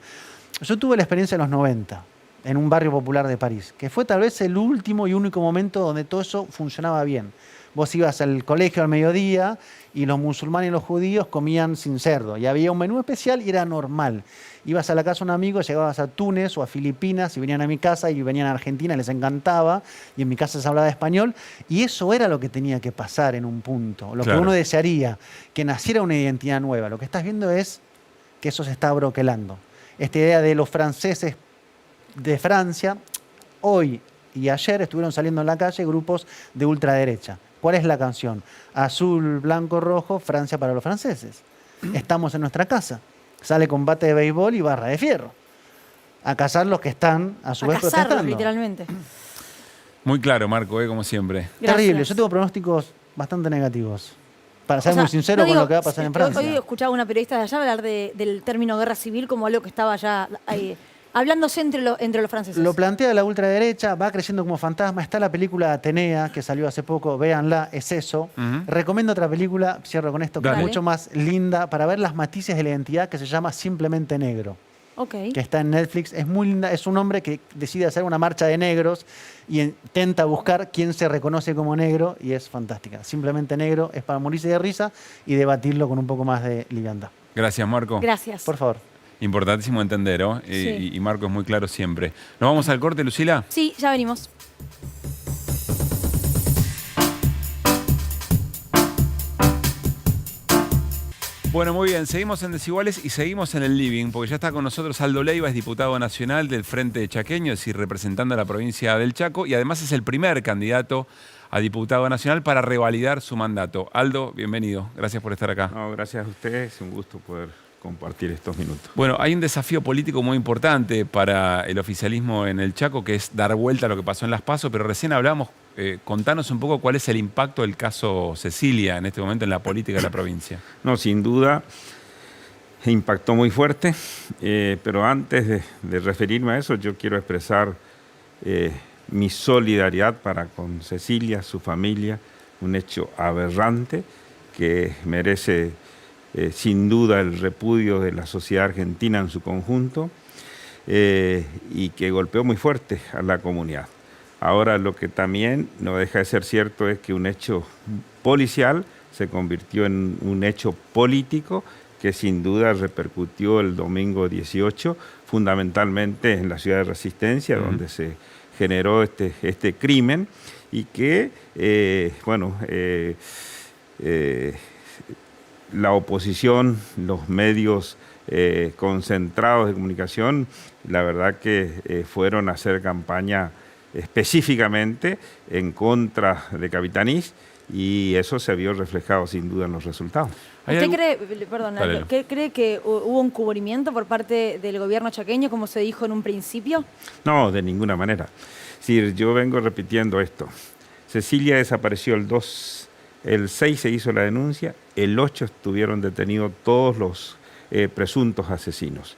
Yo tuve la experiencia en los 90, en un barrio popular de París, que fue tal vez el último y único momento donde todo eso funcionaba bien. Vos ibas al colegio al mediodía y los musulmanes y los judíos comían sin cerdo. Y había un menú especial y era normal. Ibas a la casa de un amigo, llegabas a Túnez o a Filipinas y venían a mi casa y venían a Argentina, les encantaba. Y en mi casa se hablaba español. Y eso era lo que tenía que pasar en un punto. Lo que uno desearía, que naciera una identidad nueva. Lo que estás viendo es que eso se está broquelando. Esta idea de los franceses de Francia, hoy y ayer estuvieron saliendo en la calle grupos de ultraderecha. ¿Cuál es la canción? Azul, blanco, rojo, Francia para los franceses. Estamos en nuestra casa. Sale con bate de béisbol y barra de fierro. A cazar los que están a su vez protestando. Literalmente. Muy claro, Marco, como siempre. Terrible. Yo tengo pronósticos bastante negativos. Para ser muy sincero con lo que va a pasar en Francia. Hoy escuchaba a una periodista de allá hablar del término guerra civil como algo que estaba ya ahí, hablándose entre los franceses. Lo plantea la ultraderecha, va creciendo como fantasma. Está la película Atenea, que salió hace poco, véanla, es eso. Recomiendo otra película, cierro con esto, que es mucho más linda, para ver las matices de la identidad, que se llama Simplemente Negro. Okay. Que está en Netflix. Es muy linda, es un hombre que decide hacer una marcha de negros y intenta buscar quién se reconoce como negro y es fantástica. Simplemente Negro es para morirse de risa y debatirlo con un poco más de liviandad. Gracias, Marco. Gracias. Por favor. Importantísimo entender, ¿no? Sí. Y Marco es muy claro siempre. ¿Nos vamos al corte, Lucila? Sí, ya venimos. Bueno, muy bien, seguimos en Desiguales y seguimos en el living, porque ya está con nosotros Aldo Leiva, es diputado nacional del Frente Chaqueño, es decir, representando a la provincia del Chaco, y además es el primer candidato a diputado nacional para revalidar su mandato. Aldo, bienvenido, gracias por estar acá. No, gracias a ustedes, es un gusto poder compartir estos minutos. Bueno, hay un desafío político muy importante para el oficialismo en el Chaco, que es dar vuelta a lo que pasó en Las PASO, pero recién hablamos, contanos un poco cuál es el impacto del caso Cecilia en este momento en la política de la provincia. No, sin duda impactó muy fuerte, pero antes de referirme a eso, yo quiero expresar mi solidaridad para con Cecilia, su familia, un hecho aberrante que merece sin duda el repudio de la sociedad argentina en su conjunto y que golpeó muy fuerte a la comunidad. Ahora, lo que también no deja de ser cierto es que un hecho policial se convirtió en un hecho político que sin duda repercutió el domingo 18, fundamentalmente en la ciudad de Resistencia, donde se generó este crimen y que, la oposición, los medios concentrados de comunicación, la verdad que fueron a hacer campaña específicamente en contra de Capitanich y eso se vio reflejado sin duda en los resultados. ¿Usted cree que hubo un cubrimiento por parte del gobierno chaqueño, como se dijo en un principio? No, de ninguna manera. Es decir, yo vengo repitiendo esto. Cecilia desapareció el 2, el 6 se hizo la denuncia, el 8 estuvieron detenidos todos los presuntos asesinos.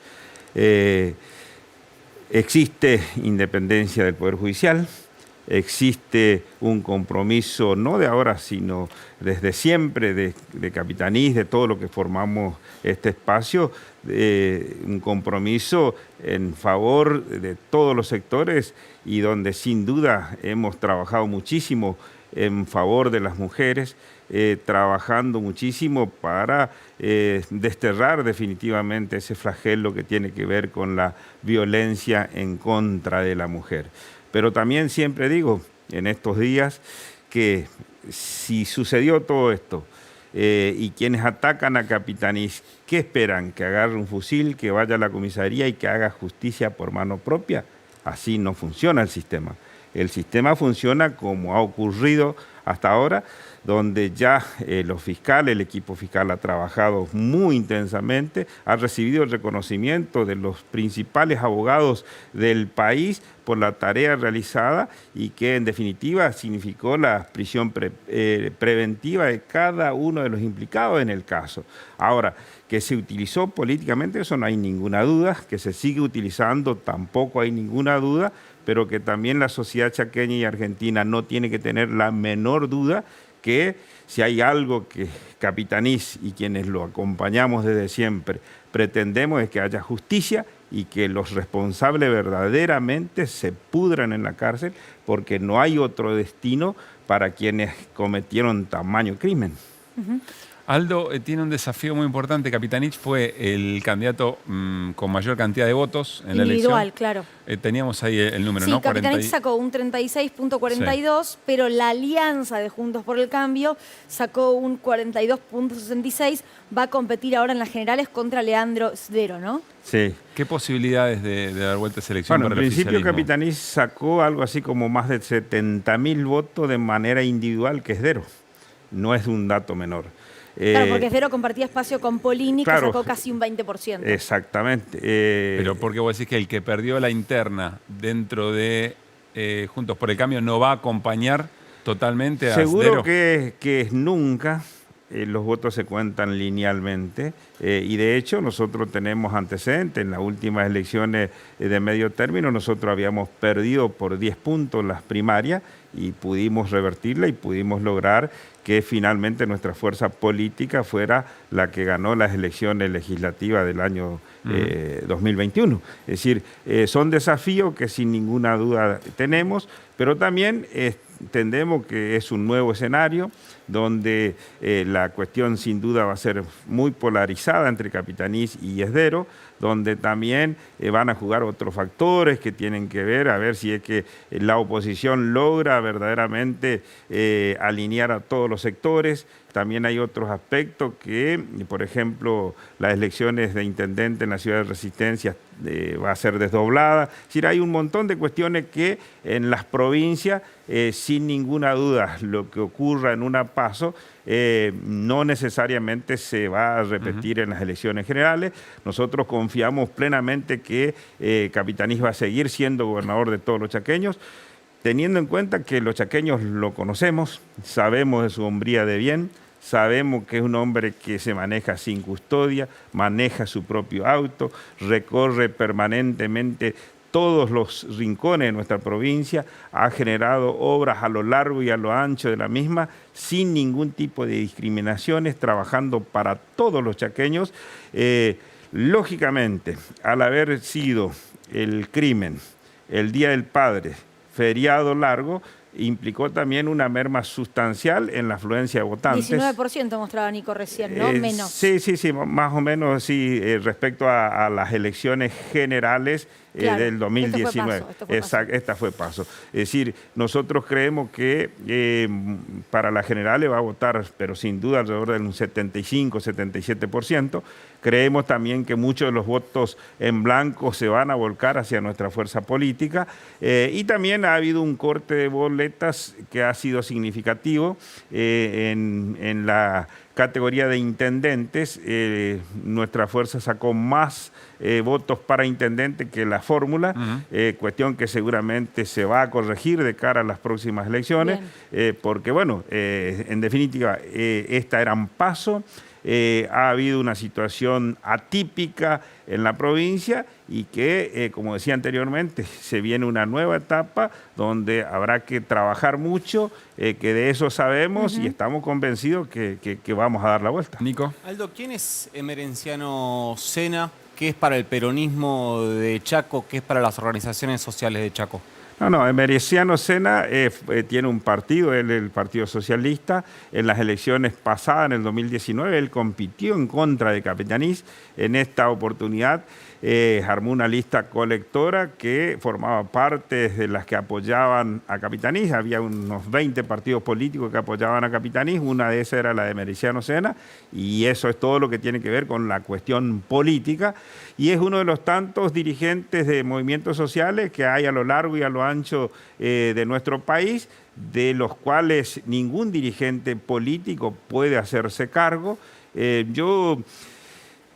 Existe independencia del Poder Judicial, existe un compromiso, no de ahora, sino desde siempre de Capitanich, de todo lo que formamos este espacio, un compromiso en favor de todos los sectores y donde sin duda hemos trabajado muchísimo en favor de las mujeres, trabajando muchísimo para desterrar definitivamente ese flagelo que tiene que ver con la violencia en contra de la mujer. Pero también siempre digo, en estos días, que si sucedió todo esto y quienes atacan a Capitanich, ¿qué esperan? ¿Que agarre un fusil, que vaya a la comisaría y que haga justicia por mano propia? Así no funciona el sistema. El sistema funciona como ha ocurrido hasta ahora, donde ya los fiscales, el equipo fiscal ha trabajado muy intensamente, ha recibido el reconocimiento de los principales abogados del país por la tarea realizada y que en definitiva significó la prisión preventiva de cada uno de los implicados en el caso. Ahora, que se utilizó políticamente, eso no hay ninguna duda, que se sigue utilizando tampoco hay ninguna duda, pero que también la sociedad chaqueña y argentina no tiene que tener la menor duda que si hay algo que Capitanís y quienes lo acompañamos desde siempre pretendemos es que haya justicia y que los responsables verdaderamente se pudran en la cárcel, porque no hay otro destino para quienes cometieron tamaño crimen. Aldo tiene un desafío muy importante. Capitanich fue el candidato con mayor cantidad de votos en la elección. Individual, claro. Teníamos ahí el número, sí, ¿no? Capitanich sacó un 36.42, sí, pero la alianza de Juntos por el Cambio sacó un 42.66. Va a competir ahora en las generales contra Leandro Sdero, ¿no? Sí. ¿Qué posibilidades de dar vuelta a esa elección? Bueno, para en el principio oficialismo? Capitanich sacó algo así como más de 70.000 votos de manera individual, que es Sdero. No es un dato menor. Claro, porque Sdero compartía espacio con Polini, claro, que sacó casi un 20%. Exactamente. Pero porque vos decís que el que perdió la interna dentro de Juntos por el Cambio no va a acompañar totalmente a Seguro Sdero. que nunca los votos se cuentan linealmente y de hecho nosotros tenemos antecedentes. En las últimas elecciones de medio término nosotros habíamos perdido por 10 puntos las primarias y pudimos revertirla y pudimos lograr que finalmente nuestra fuerza política fuera la que ganó las elecciones legislativas del año 2021. Es decir, son desafíos que sin ninguna duda tenemos, pero también entendemos que es un nuevo escenario donde la cuestión sin duda va a ser muy polarizada entre Capitanich y Sdero, donde también van a jugar otros factores que tienen que ver a ver si es que la oposición logra verdaderamente alinear a todos los sectores. También hay otros aspectos que, por ejemplo, las elecciones de intendente en la ciudad de Resistencia va a ser desdoblada. Es decir, hay un montón de cuestiones que en las provincias, sin ninguna duda, lo que ocurra en una PASO no necesariamente se va a repetir en las elecciones generales. Nosotros confiamos plenamente que Capitanich va a seguir siendo gobernador de todos los chaqueños, teniendo en cuenta que los chaqueños lo conocemos, sabemos de su hombría de bien, sabemos que es un hombre que se maneja sin custodia, maneja su propio auto, recorre permanentemente todos los rincones de nuestra provincia, ha generado obras a lo largo y a lo ancho de la misma, sin ningún tipo de discriminaciones, trabajando para todos los chaqueños. Lógicamente, al haber sido el crimen, el Día del Padre, feriado largo, implicó también una merma sustancial en la afluencia de votantes. 19% mostraba Nico recién, ¿no? Menos. Sí, más o menos, sí, respecto a las elecciones generales claro, del 2019. Esta fue paso. Es decir, nosotros creemos que para las generales va a votar, pero sin duda alrededor de un 75-77%. Creemos también que muchos de los votos en blanco se van a volcar hacia nuestra fuerza política y también ha habido un corte de boletas que ha sido significativo en la categoría de intendentes. Nuestra fuerza sacó más votos para intendente que la fórmula, cuestión que seguramente se va a corregir de cara a las próximas elecciones, porque bueno, en definitiva, esta eran paso. Ha habido una situación atípica en la provincia y que, como decía anteriormente, se viene una nueva etapa donde habrá que trabajar mucho, que de eso sabemos y estamos convencidos que vamos a dar la vuelta. Nico. Aldo, ¿quién es Emerenciano Sena? ¿Qué es para el peronismo de Chaco? ¿Qué es para las organizaciones sociales de Chaco? No, Emerenciano Sena tiene un partido, él el Partido Socialista. En las elecciones pasadas, en el 2019, él compitió en contra de Capitanich. En esta oportunidad armó una lista colectora que formaba parte de las que apoyaban a Capitanich. Había unos 20 partidos políticos que apoyaban a Capitanich. Una de esas era la de Emerenciano Sena, y eso es todo lo que tiene que ver con la cuestión política. Y es uno de los tantos dirigentes de movimientos sociales que hay a lo largo y a lo ancho de nuestro país, de los cuales ningún dirigente político puede hacerse cargo. Yo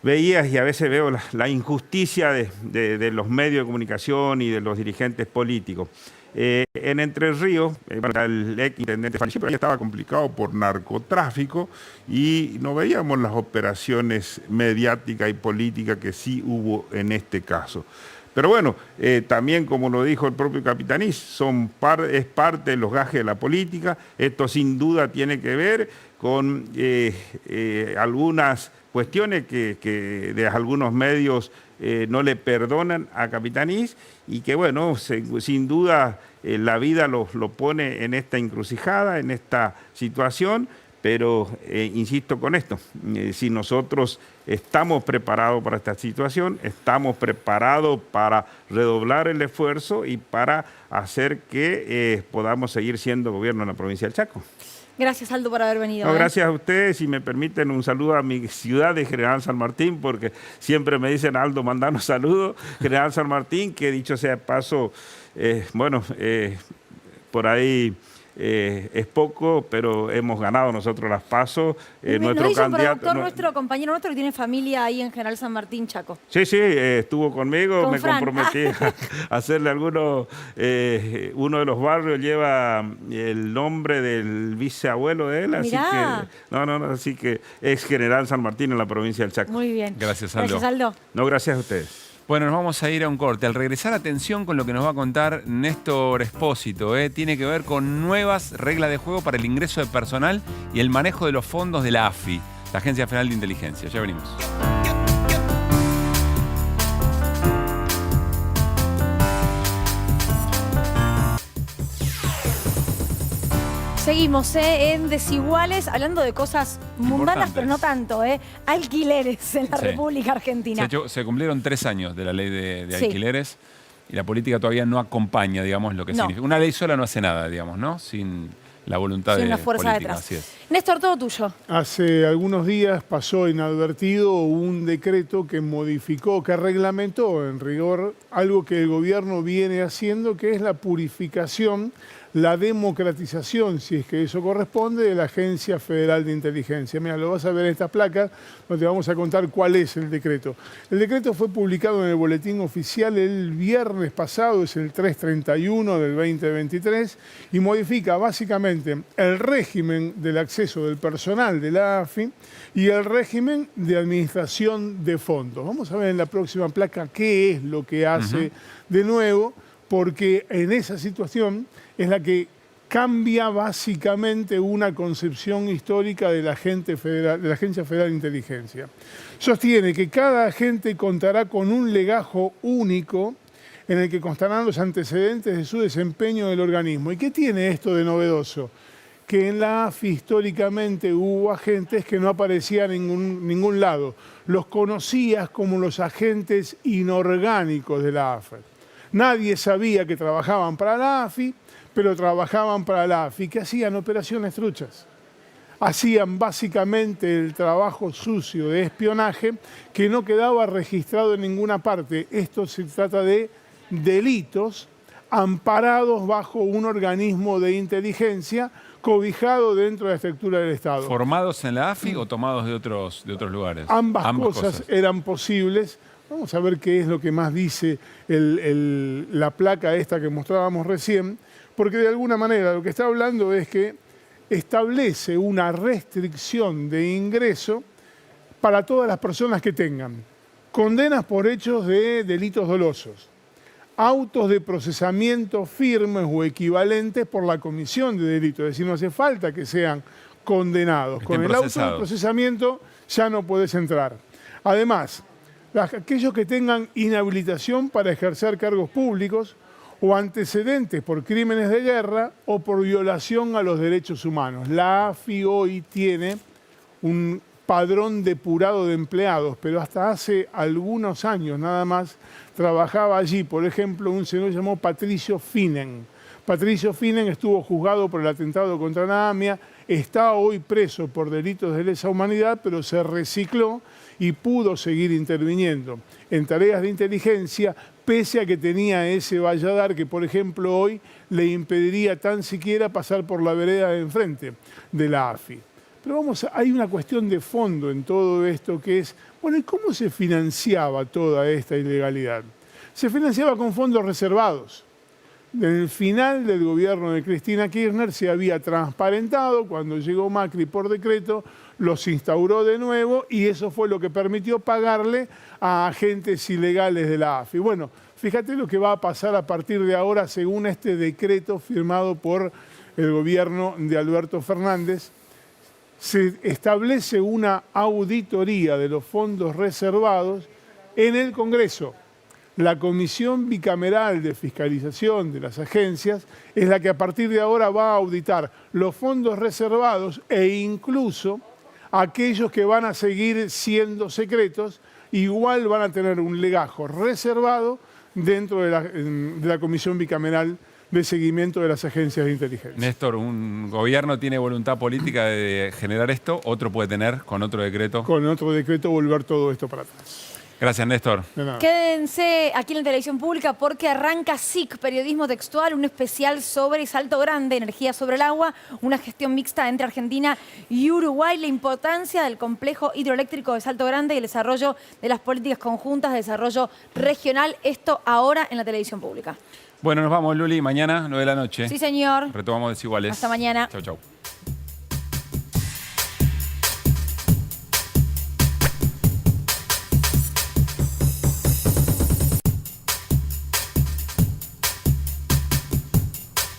veías y a veces veo la injusticia de los medios de comunicación y de los dirigentes políticos. En Entre Ríos, el ex intendente falleció, pero ahí estaba complicado por narcotráfico y no veíamos las operaciones mediáticas y políticas que sí hubo en este caso. Pero bueno, también como lo dijo el propio Capitanich, es parte de los gajes de la política. Esto sin duda tiene que ver con algunas cuestiones que de algunos medios no le perdonan a Capitanich y que bueno, sin duda la vida lo pone en esta encrucijada, en esta situación, pero insisto con esto, si nosotros estamos preparados para esta situación, estamos preparados para redoblar el esfuerzo y para hacer que podamos seguir siendo gobierno en la provincia del Chaco. Gracias, Aldo, por haber venido. No, gracias a ustedes. Si me permiten un saludo a mi ciudad de General San Martín, porque siempre me dicen, Aldo, mandanos saludos. General San Martín, que dicho sea de paso, por ahí es poco, pero hemos ganado nosotros las PASO. Nuestro candidato, nuestro compañero nuestro que tiene familia ahí en General San Martín, Chaco. Sí, estuvo conmigo, me Fran. comprometí a hacerle algunos. Uno de los barrios lleva el nombre del viceabuelo de él, así que ex General San Martín en la provincia del Chaco. Muy bien. Gracias, Aldo. Gracias, Aldo. No, gracias a ustedes. Bueno, nos vamos a ir a un corte. Al regresar, atención con lo que nos va a contar Néstor Espósito. Tiene que ver con nuevas reglas de juego para el ingreso de personal y el manejo de los fondos de la AFI, la Agencia Federal de Inteligencia. Ya venimos. Seguimos en Desiguales, hablando de cosas mundanas, pero no tanto. Alquileres en la República Argentina. Se cumplieron 3 años de la ley de alquileres y la política todavía no acompaña, digamos, lo que significa. Una ley sola no hace nada, digamos, ¿no? Sin la voluntad de la fuerza política. detrás. Así es. Néstor, todo tuyo. Hace algunos días pasó inadvertido un decreto que modificó, que reglamentó en rigor algo que el gobierno viene haciendo, que es la purificación, la democratización, si es que eso corresponde, de la Agencia Federal de Inteligencia. Mira, lo vas a ver en estas placas, donde vamos a contar cuál es el decreto. El decreto fue publicado en el Boletín Oficial el viernes pasado, es el 331 del 2023, y modifica básicamente el régimen del acceso del personal de la AFI y el régimen de administración de fondos. Vamos a ver en la próxima placa qué es lo que hace de nuevo, porque en esa situación es la que cambia básicamente una concepción histórica de la Agencia Federal de Inteligencia. Sostiene que cada agente contará con un legajo único en el que constarán los antecedentes de su desempeño del organismo. ¿Y qué tiene esto de novedoso? Que en la AFI históricamente hubo agentes que no aparecían en ningún lado. Los conocías como los agentes inorgánicos de la AFI. Nadie sabía que trabajaban para la AFI, pero trabajaban para la AFI, que hacían operaciones truchas. Hacían básicamente el trabajo sucio de espionaje que no quedaba registrado en ninguna parte. Esto se trata de delitos amparados bajo un organismo de inteligencia cobijado dentro de la estructura del Estado. ¿Formados en la AFI o tomados de otros lugares? Ambas cosas eran posibles. Vamos a ver qué es lo que más dice la placa esta que mostrábamos recién, porque de alguna manera lo que está hablando es que establece una restricción de ingreso para todas las personas que tengan condenas por hechos de delitos dolosos, autos de procesamiento firmes o equivalentes por la comisión de delitos, es decir, no hace falta que sean condenados. Con el auto de procesamiento ya no podés entrar. Además, aquellos que tengan inhabilitación para ejercer cargos públicos o antecedentes por crímenes de guerra o por violación a los derechos humanos. La AFI hoy tiene un padrón depurado de empleados, pero hasta hace algunos años nada más trabajaba allí, por ejemplo, un señor llamado Patricio Finen. Patricio Finen estuvo juzgado por el atentado contra la AMIA, está hoy preso por delitos de lesa humanidad, pero se recicló y pudo seguir interviniendo en tareas de inteligencia, pese a que tenía ese valladar que, por ejemplo, hoy le impediría tan siquiera pasar por la vereda de enfrente de la AFI. Pero hay una cuestión de fondo en todo esto que es, bueno, ¿y cómo se financiaba toda esta ilegalidad? Se financiaba con fondos reservados. En el final del gobierno de Cristina Kirchner se había transparentado, cuando llegó Macri por decreto, los instauró de nuevo y eso fue lo que permitió pagarle a agentes ilegales de la AFI. Bueno, fíjate lo que va a pasar a partir de ahora según este decreto firmado por el gobierno de Alberto Fernández. Se establece una auditoría de los fondos reservados en el Congreso. La Comisión Bicameral de Fiscalización de las Agencias es la que a partir de ahora va a auditar los fondos reservados e incluso aquellos que van a seguir siendo secretos, igual van a tener un legajo reservado dentro de la Comisión Bicameral de Seguimiento de las Agencias de Inteligencia. Néstor, un gobierno tiene voluntad política de generar esto, otro puede tener con otro decreto. Con otro decreto volver todo esto para atrás. Gracias, Néstor. Quédense aquí en la televisión pública porque arranca SIC, Periodismo Textual, un especial sobre Salto Grande, energía sobre el agua, una gestión mixta entre Argentina y Uruguay, la importancia del complejo hidroeléctrico de Salto Grande y el desarrollo de las políticas conjuntas de desarrollo regional. Esto ahora en la televisión pública. Bueno, nos vamos, Luli. Mañana, 9 de la noche. Sí, señor. Retomamos Desiguales. Hasta mañana. Chau, chau.